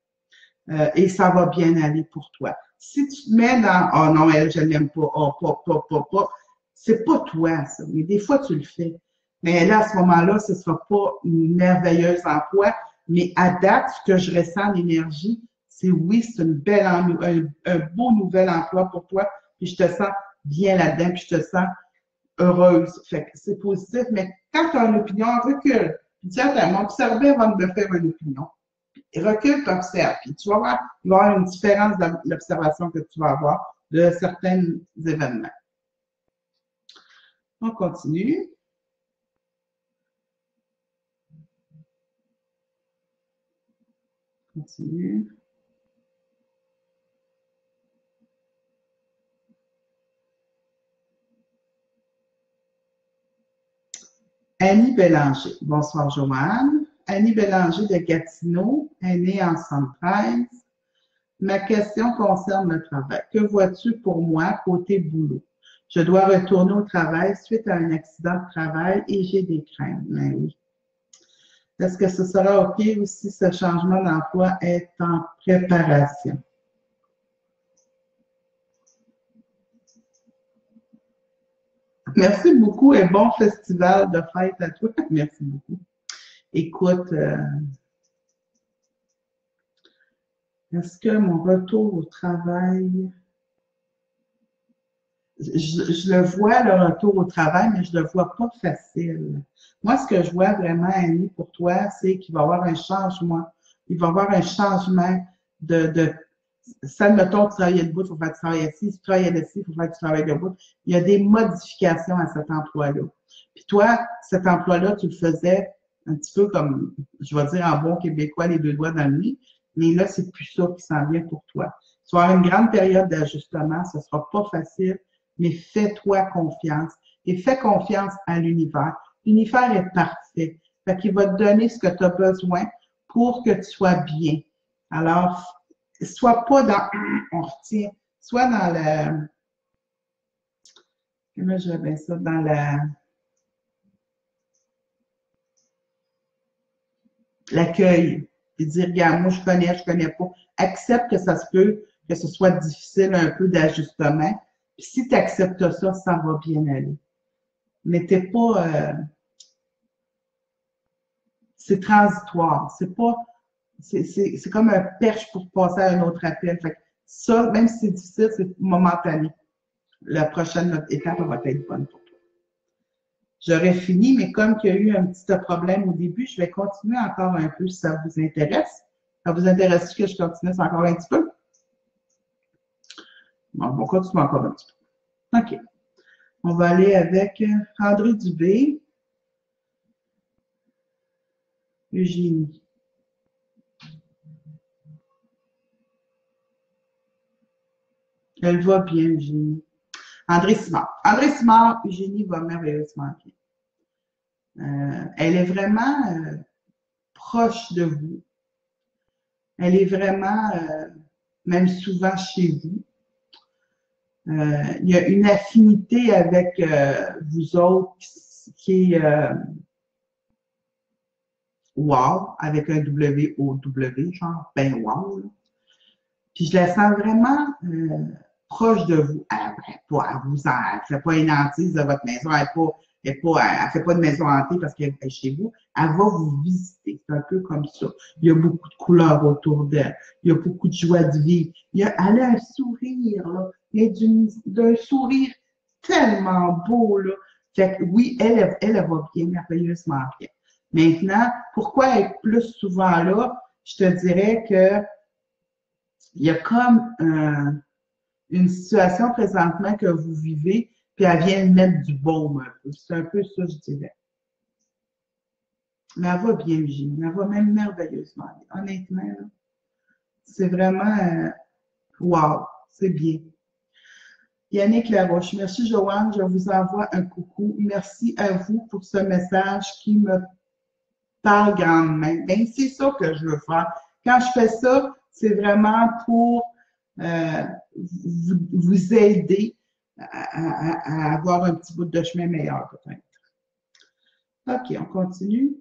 Et ça va bien aller pour toi. Si tu te mets dans oh non, elle, je l'aime pas, oh, pas, c'est pas toi, ça. Mais des fois, tu le fais. Mais là, à ce moment-là, ce ne sera pas une merveilleuse emploi, mais à date, ce que je ressens en énergie, c'est oui, c'est un beau nouvel emploi pour toi, puis je te sens bien là-dedans, puis je te sens heureuse. Fait que c'est positif, mais quand tu as une opinion, recule. Puis tiens, m'observer avant de me faire une opinion. Recule, t'observes, puis tu vas voir, il va y avoir une différence dans l'observation que tu vas avoir de certains événements. On continue. Continue. Annie Bélanger. Bonsoir, Joanne. Annie Bélanger de Gatineau est née en 1973. Ma question concerne le travail. Que vois-tu pour moi côté boulot? Je dois retourner au travail suite à un accident de travail et j'ai des craintes. Mais oui. Est-ce que ce sera OK ou si ce changement d'emploi est en préparation? Merci beaucoup et bon festival de fête à toi. Merci beaucoup. Écoute, est-ce que mon retour au travail, je le vois, le retour au travail, mais je ne le vois pas facile. Moi, ce que je vois vraiment, Annie, pour toi, c'est qu'il va y avoir un changement. Il va y avoir un changement de ça, mettons, tu travaillais debout, il faut faire du travail assis. Si tu travaillais assis, il faut faire du travail debout. Il y a des modifications à cet emploi-là. Puis toi, cet emploi-là, tu le faisais un petit peu comme, je vais dire en bon québécois, les deux doigts dans le nez, mais là, c'est plus ça qui s'en vient pour toi. Tu vas avoir une grande période d'ajustement, ce sera pas facile, mais fais-toi confiance et fais confiance à l'univers. L'univers est parfait. Fait qu'il va te donner ce que tu as besoin pour que tu sois bien. Alors, sois pas dans on retient, soit dans le comment je vais ça, dans l'accueil. Et dire, regarde, moi je connais pas. Accepte que ça se peut, que ce soit difficile un peu d'ajustement. Puis si tu acceptes ça, ça va bien aller. Mais t'es pas c'est transitoire. C'est pas. C'est comme un perche pour passer à un autre appel. Fait que ça, même si c'est difficile, c'est momentané. La prochaine étape va être bonne pour toi. J'aurais fini, mais comme il y a eu un petit problème au début, je vais continuer encore un peu si ça vous intéresse. Ça vous intéresse que je continue encore un petit peu? Bon, on va continuer encore un petit peu. OK. On va aller avec André Dubé. Eugénie. Elle va bien, Eugénie. André Simard. André Simard, Eugénie va merveilleusement bien. Elle est vraiment proche de vous. Elle est vraiment, même souvent chez vous. Il y a une affinité avec vous autres qui est wow, avec un W-O-W, genre ben wow. Là. Puis je la sens vraiment proche de vous. Elle fait pas une hantise de votre maison, elle fait pas de maison hantée parce qu'elle est chez vous. Elle va vous visiter. C'est un peu comme ça. Il y a beaucoup de couleurs autour d'elle. Il y a beaucoup de joie de vivre. Elle a un sourire, là. Mais d'un sourire tellement beau, là. Fait que oui, elle va bien, merveilleusement bien. Maintenant, pourquoi être plus souvent là? Je te dirais que il y a comme une situation présentement que vous vivez, puis elle vient mettre du baume un peu. C'est un peu ça, je dirais. Mais elle va bien, Eugénie. Elle va même merveilleusement bien. Honnêtement, c'est vraiment, wow, c'est bien. Yannick Laroche, merci Joanne, je vous envoie un coucou. Merci à vous pour ce message qui me parle grandement. Ben, c'est ça que je veux faire. Quand je fais ça, c'est vraiment pour vous aider à avoir un petit bout de chemin meilleur, peut-être. OK, on continue.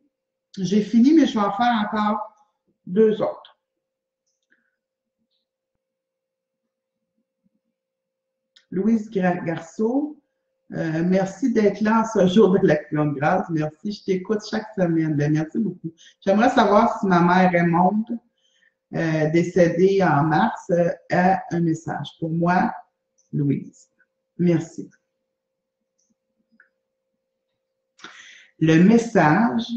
J'ai fini, mais je vais en faire encore 2 autres. Louise Garceau, merci d'être là en ce jour de l'Action de grâce. Merci, je t'écoute chaque semaine. Ben, merci beaucoup. J'aimerais savoir si ma mère Raymonde, décédée en mars, a un message. Pour moi, Louise. Merci. Le message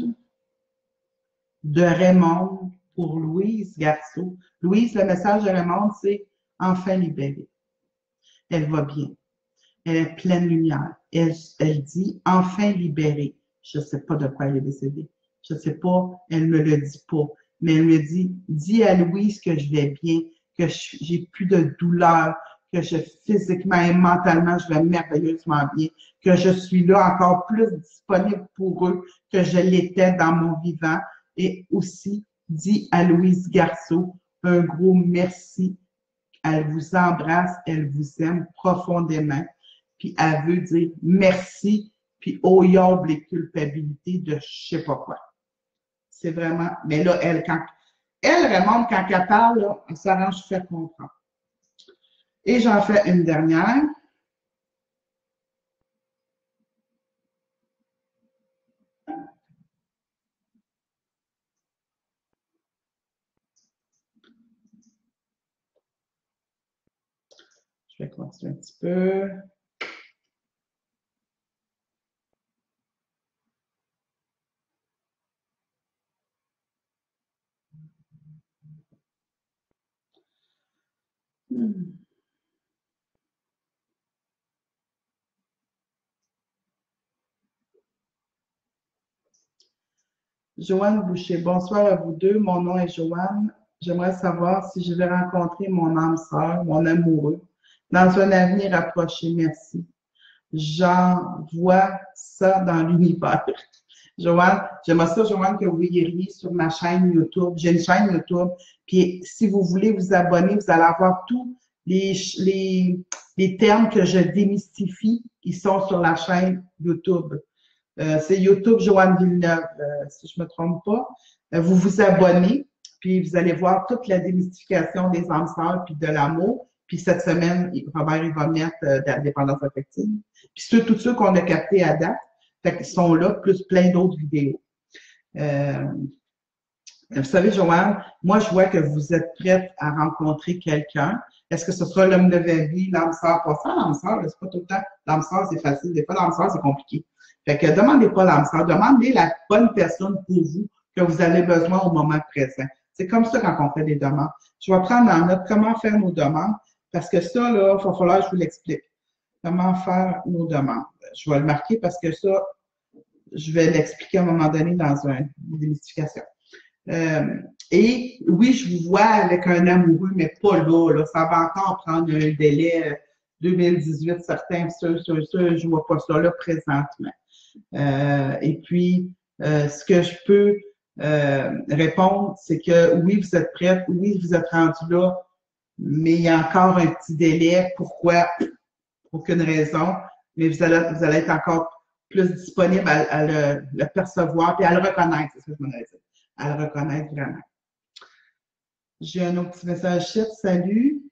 de Raymond pour Louise Garceau. Louise, le message de Raymond, c'est « Enfin libérée ». Elle va bien. Elle est pleine lumière. Elle dit « Enfin libérée ». Je ne sais pas de quoi elle est décédée. Je ne sais pas, elle ne me le dit pas. Mais elle me dit « Dis à Louise que je vais bien, que j'ai plus de douleur, que physiquement et mentalement, je vais merveilleusement bien, que je suis là encore plus disponible pour eux que je l'étais dans mon vivant. » Et aussi, dis à Louise Garceau un gros merci. Elle vous embrasse, elle vous aime profondément. Puis elle veut dire merci, puis oh yob les culpabilités de je sais pas quoi. C'est vraiment, mais là, elle remonte quand elle parle, là, elle s'arrange de faire comprendre. Et j'en fais une dernière. Je vais continuer un petit peu. Joanne Boucher, bonsoir à vous deux. Mon nom est Joanne. J'aimerais savoir si je vais rencontrer mon âme sœur, mon amoureux, dans un avenir approché. Merci. J'envoie ça dans l'univers. Joanne, j'aimerais ça, Joanne, que vous iriez sur ma chaîne YouTube. J'ai une chaîne YouTube. Puis, si vous voulez vous abonner, vous allez avoir tous les termes que je démystifie qui sont sur la chaîne YouTube. C'est YouTube Joanne Villeneuve, si je ne me trompe pas. Vous vous abonnez, puis vous allez voir toute la démystification des âmes sœurs puis de l'amour. Puis cette semaine, Robert, il va mettre de la dépendance affective. Puis tous ceux qu'on a captés à date, fait qu'ils sont là, plus plein d'autres vidéos. Vous savez, Joanne, moi, je vois que vous êtes prête à rencontrer quelqu'un. Est-ce que ce sera l'homme de votre vie, l'âme sœur? Pas ça, l'âme sœur, c'est pas tout le temps. L'âme sœur, c'est facile. Des fois, l'âme sœur, c'est compliqué. Fait que demandez pas l'âme sœur, demandez la bonne personne pour vous que vous avez besoin au moment présent. C'est comme ça quand on fait des demandes. Je vais prendre en note comment faire nos demandes, parce que ça, là, il va falloir que je vous l'explique. Comment faire nos demandes. Je vais le marquer parce que ça, je vais l'expliquer à un moment donné dans une démystification. Et oui, je vous vois avec un amoureux, mais pas là. Ça va encore prendre un délai 2018, certains, je ne vois pas ça là présentement. Et puis, ce que je peux répondre, c'est que oui, vous êtes prête, oui, vous êtes rendu là, mais il y a encore un petit délai. Pourquoi? Aucune raison, mais vous allez être encore plus disponible à le percevoir et à le reconnaître, c'est ce que je voudrais dire. À le reconnaître vraiment. J'ai un autre petit message chat. Salut.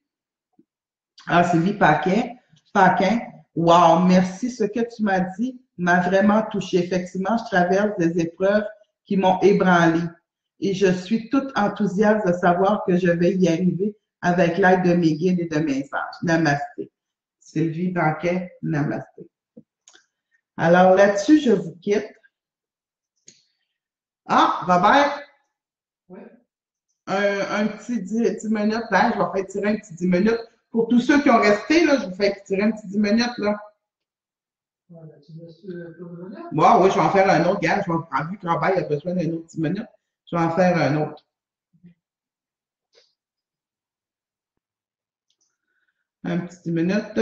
Ah, Sylvie Paquin. Wow, merci. Ce que tu m'as dit m'a vraiment touché. Effectivement, je traverse des épreuves qui m'ont ébranlé et je suis toute enthousiaste de savoir que je vais y arriver avec l'aide de mes guides et de mes anges. Namasté. Sylvie Paquin, namasté. Alors là-dessus, je vous quitte. Ah, Robert, un petit 10 minutes, là, je vais faire tirer un petit 10 minutes. Pour tous ceux qui ont resté, là, je vous fais tirer un petit 10 minutes, là. Ouais, ben, tu laisses pour le bonheur. Moi, oui, je vais en faire un autre, gars. Je vais prendre vu que Robert a besoin d'un autre 10 minutes. Je vais en faire un autre. Un petit 10 minutes.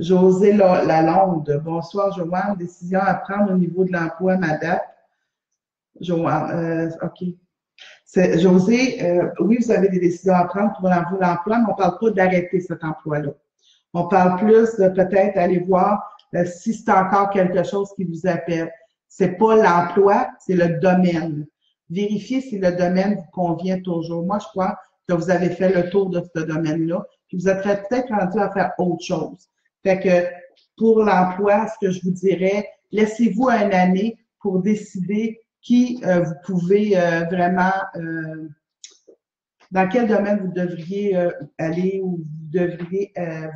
José Lalonde. Bonsoir, Joanne. Décision à prendre au niveau de l'emploi, madame. Joanne, OK. José, oui, vous avez des décisions à prendre pour l'emploi, mais on ne parle pas d'arrêter cet emploi-là. On parle plus de peut-être aller voir si c'est encore quelque chose qui vous appelle. C'est pas l'emploi, c'est le domaine. Vérifiez si le domaine vous convient toujours. Moi, je crois que vous avez fait le tour de ce domaine-là, puis vous êtes peut-être rendu à faire autre chose. Fait que pour l'emploi, ce que je vous dirais, laissez-vous une année pour décider qui vous pouvez vraiment dans quel domaine vous devriez aller ou vous devriez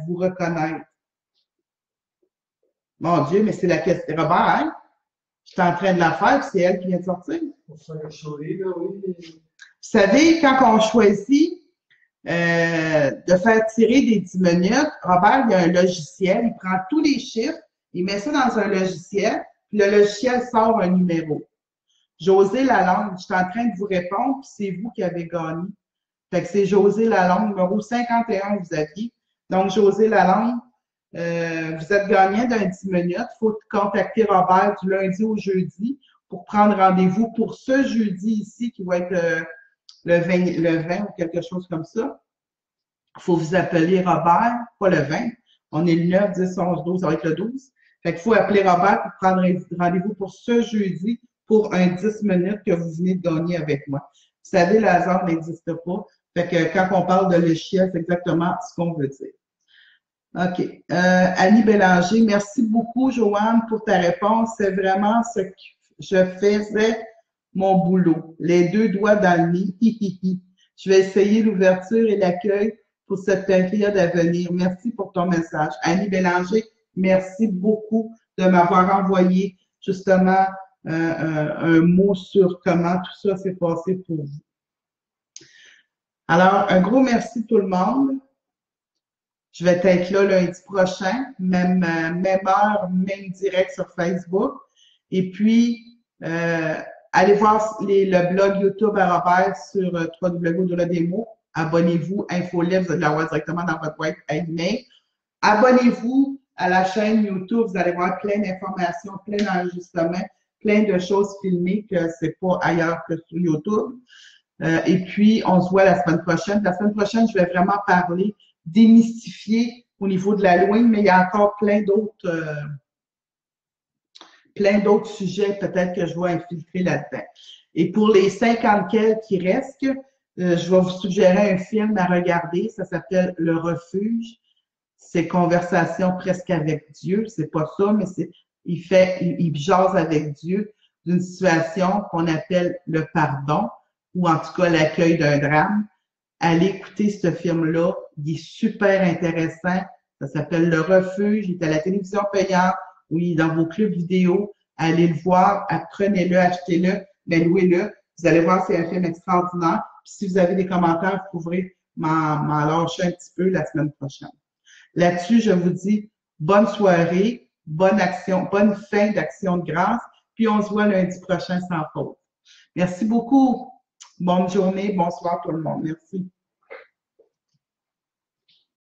vous reconnaître. Mon Dieu, mais c'est la question. Robert, hein? Je suis en train de la faire, puis c'est elle qui vient de sortir. Pour faire chauffer, là, oui. Vous savez, quand on choisit de faire tirer des 10 minutes, Robert, il y a un logiciel, il prend tous les chiffres, il met ça dans un logiciel, puis le logiciel sort un numéro. José Lalonde, je suis en train de vous répondre, puis c'est vous qui avez gagné. Fait que c'est José Lalonde, numéro 51 vous aviez. Donc, José Lalonde, vous êtes gagnant d'un 10 minutes. Il faut contacter Robert du lundi au jeudi pour prendre rendez-vous pour ce jeudi ici qui va être le 20 ou quelque chose comme ça. Il faut vous appeler Robert, pas le 20. On est le 9, 10, 11, 12, ça va être le 12. Fait qu'il faut appeler Robert pour prendre rendez-vous pour ce jeudi pour un 10 minutes que vous venez de gagner avec moi. Vous savez, le hasard n'existe pas. Fait que quand on parle de l'échelle, c'est exactement ce qu'on veut dire. OK. Annie Bélanger, merci beaucoup, Joanne, pour ta réponse. C'est vraiment ce que je faisais mon boulot. Les deux doigts dans le nez. Je vais essayer l'ouverture et l'accueil pour cette période à venir. Merci pour ton message. Annie Bélanger, merci beaucoup de m'avoir envoyé justement un mot sur comment tout ça s'est passé pour vous. Alors, un gros merci tout le monde. Je vais être là lundi prochain, même heure, même direct sur Facebook. Et puis, allez voir le blog YouTube à Robert sur www.dolademo. Abonnez-vous, InfoLive, vous allez l'avoir directement dans votre boîte à email. Abonnez-vous à la chaîne YouTube, vous allez voir plein d'informations, plein d'enregistrements, plein de choses filmées que c'est pas ailleurs que sur YouTube. Et puis, on se voit la semaine prochaine. La semaine prochaine, je vais vraiment parler, démystifier au niveau de l'Halloween, mais il y a encore plein d'autres sujets peut-être que je vais infiltrer là-dedans. Et pour les 50 quelques qui restent, je vais vous suggérer un film à regarder. Ça s'appelle Le Refuge. C'est Conversation presque avec Dieu. C'est pas ça, mais il jase avec Dieu d'une situation qu'on appelle le pardon, ou en tout cas l'accueil d'un drame. Allez écouter ce film-là. Il est super intéressant. Ça s'appelle Le Refuge. Il est à la télévision payante ou il est dans vos clubs vidéo. Allez le voir, apprenez-le, achetez-le, mais louez-le. Vous allez voir, c'est un film extraordinaire. Puis si vous avez des commentaires, vous pourrez m'en lâcher un petit peu la semaine prochaine. Là-dessus, je vous dis bonne soirée, bonne action, bonne fin d'action de grâce, puis on se voit lundi prochain sans faute. Merci beaucoup. Bonne journée, bonsoir tout le monde. Merci.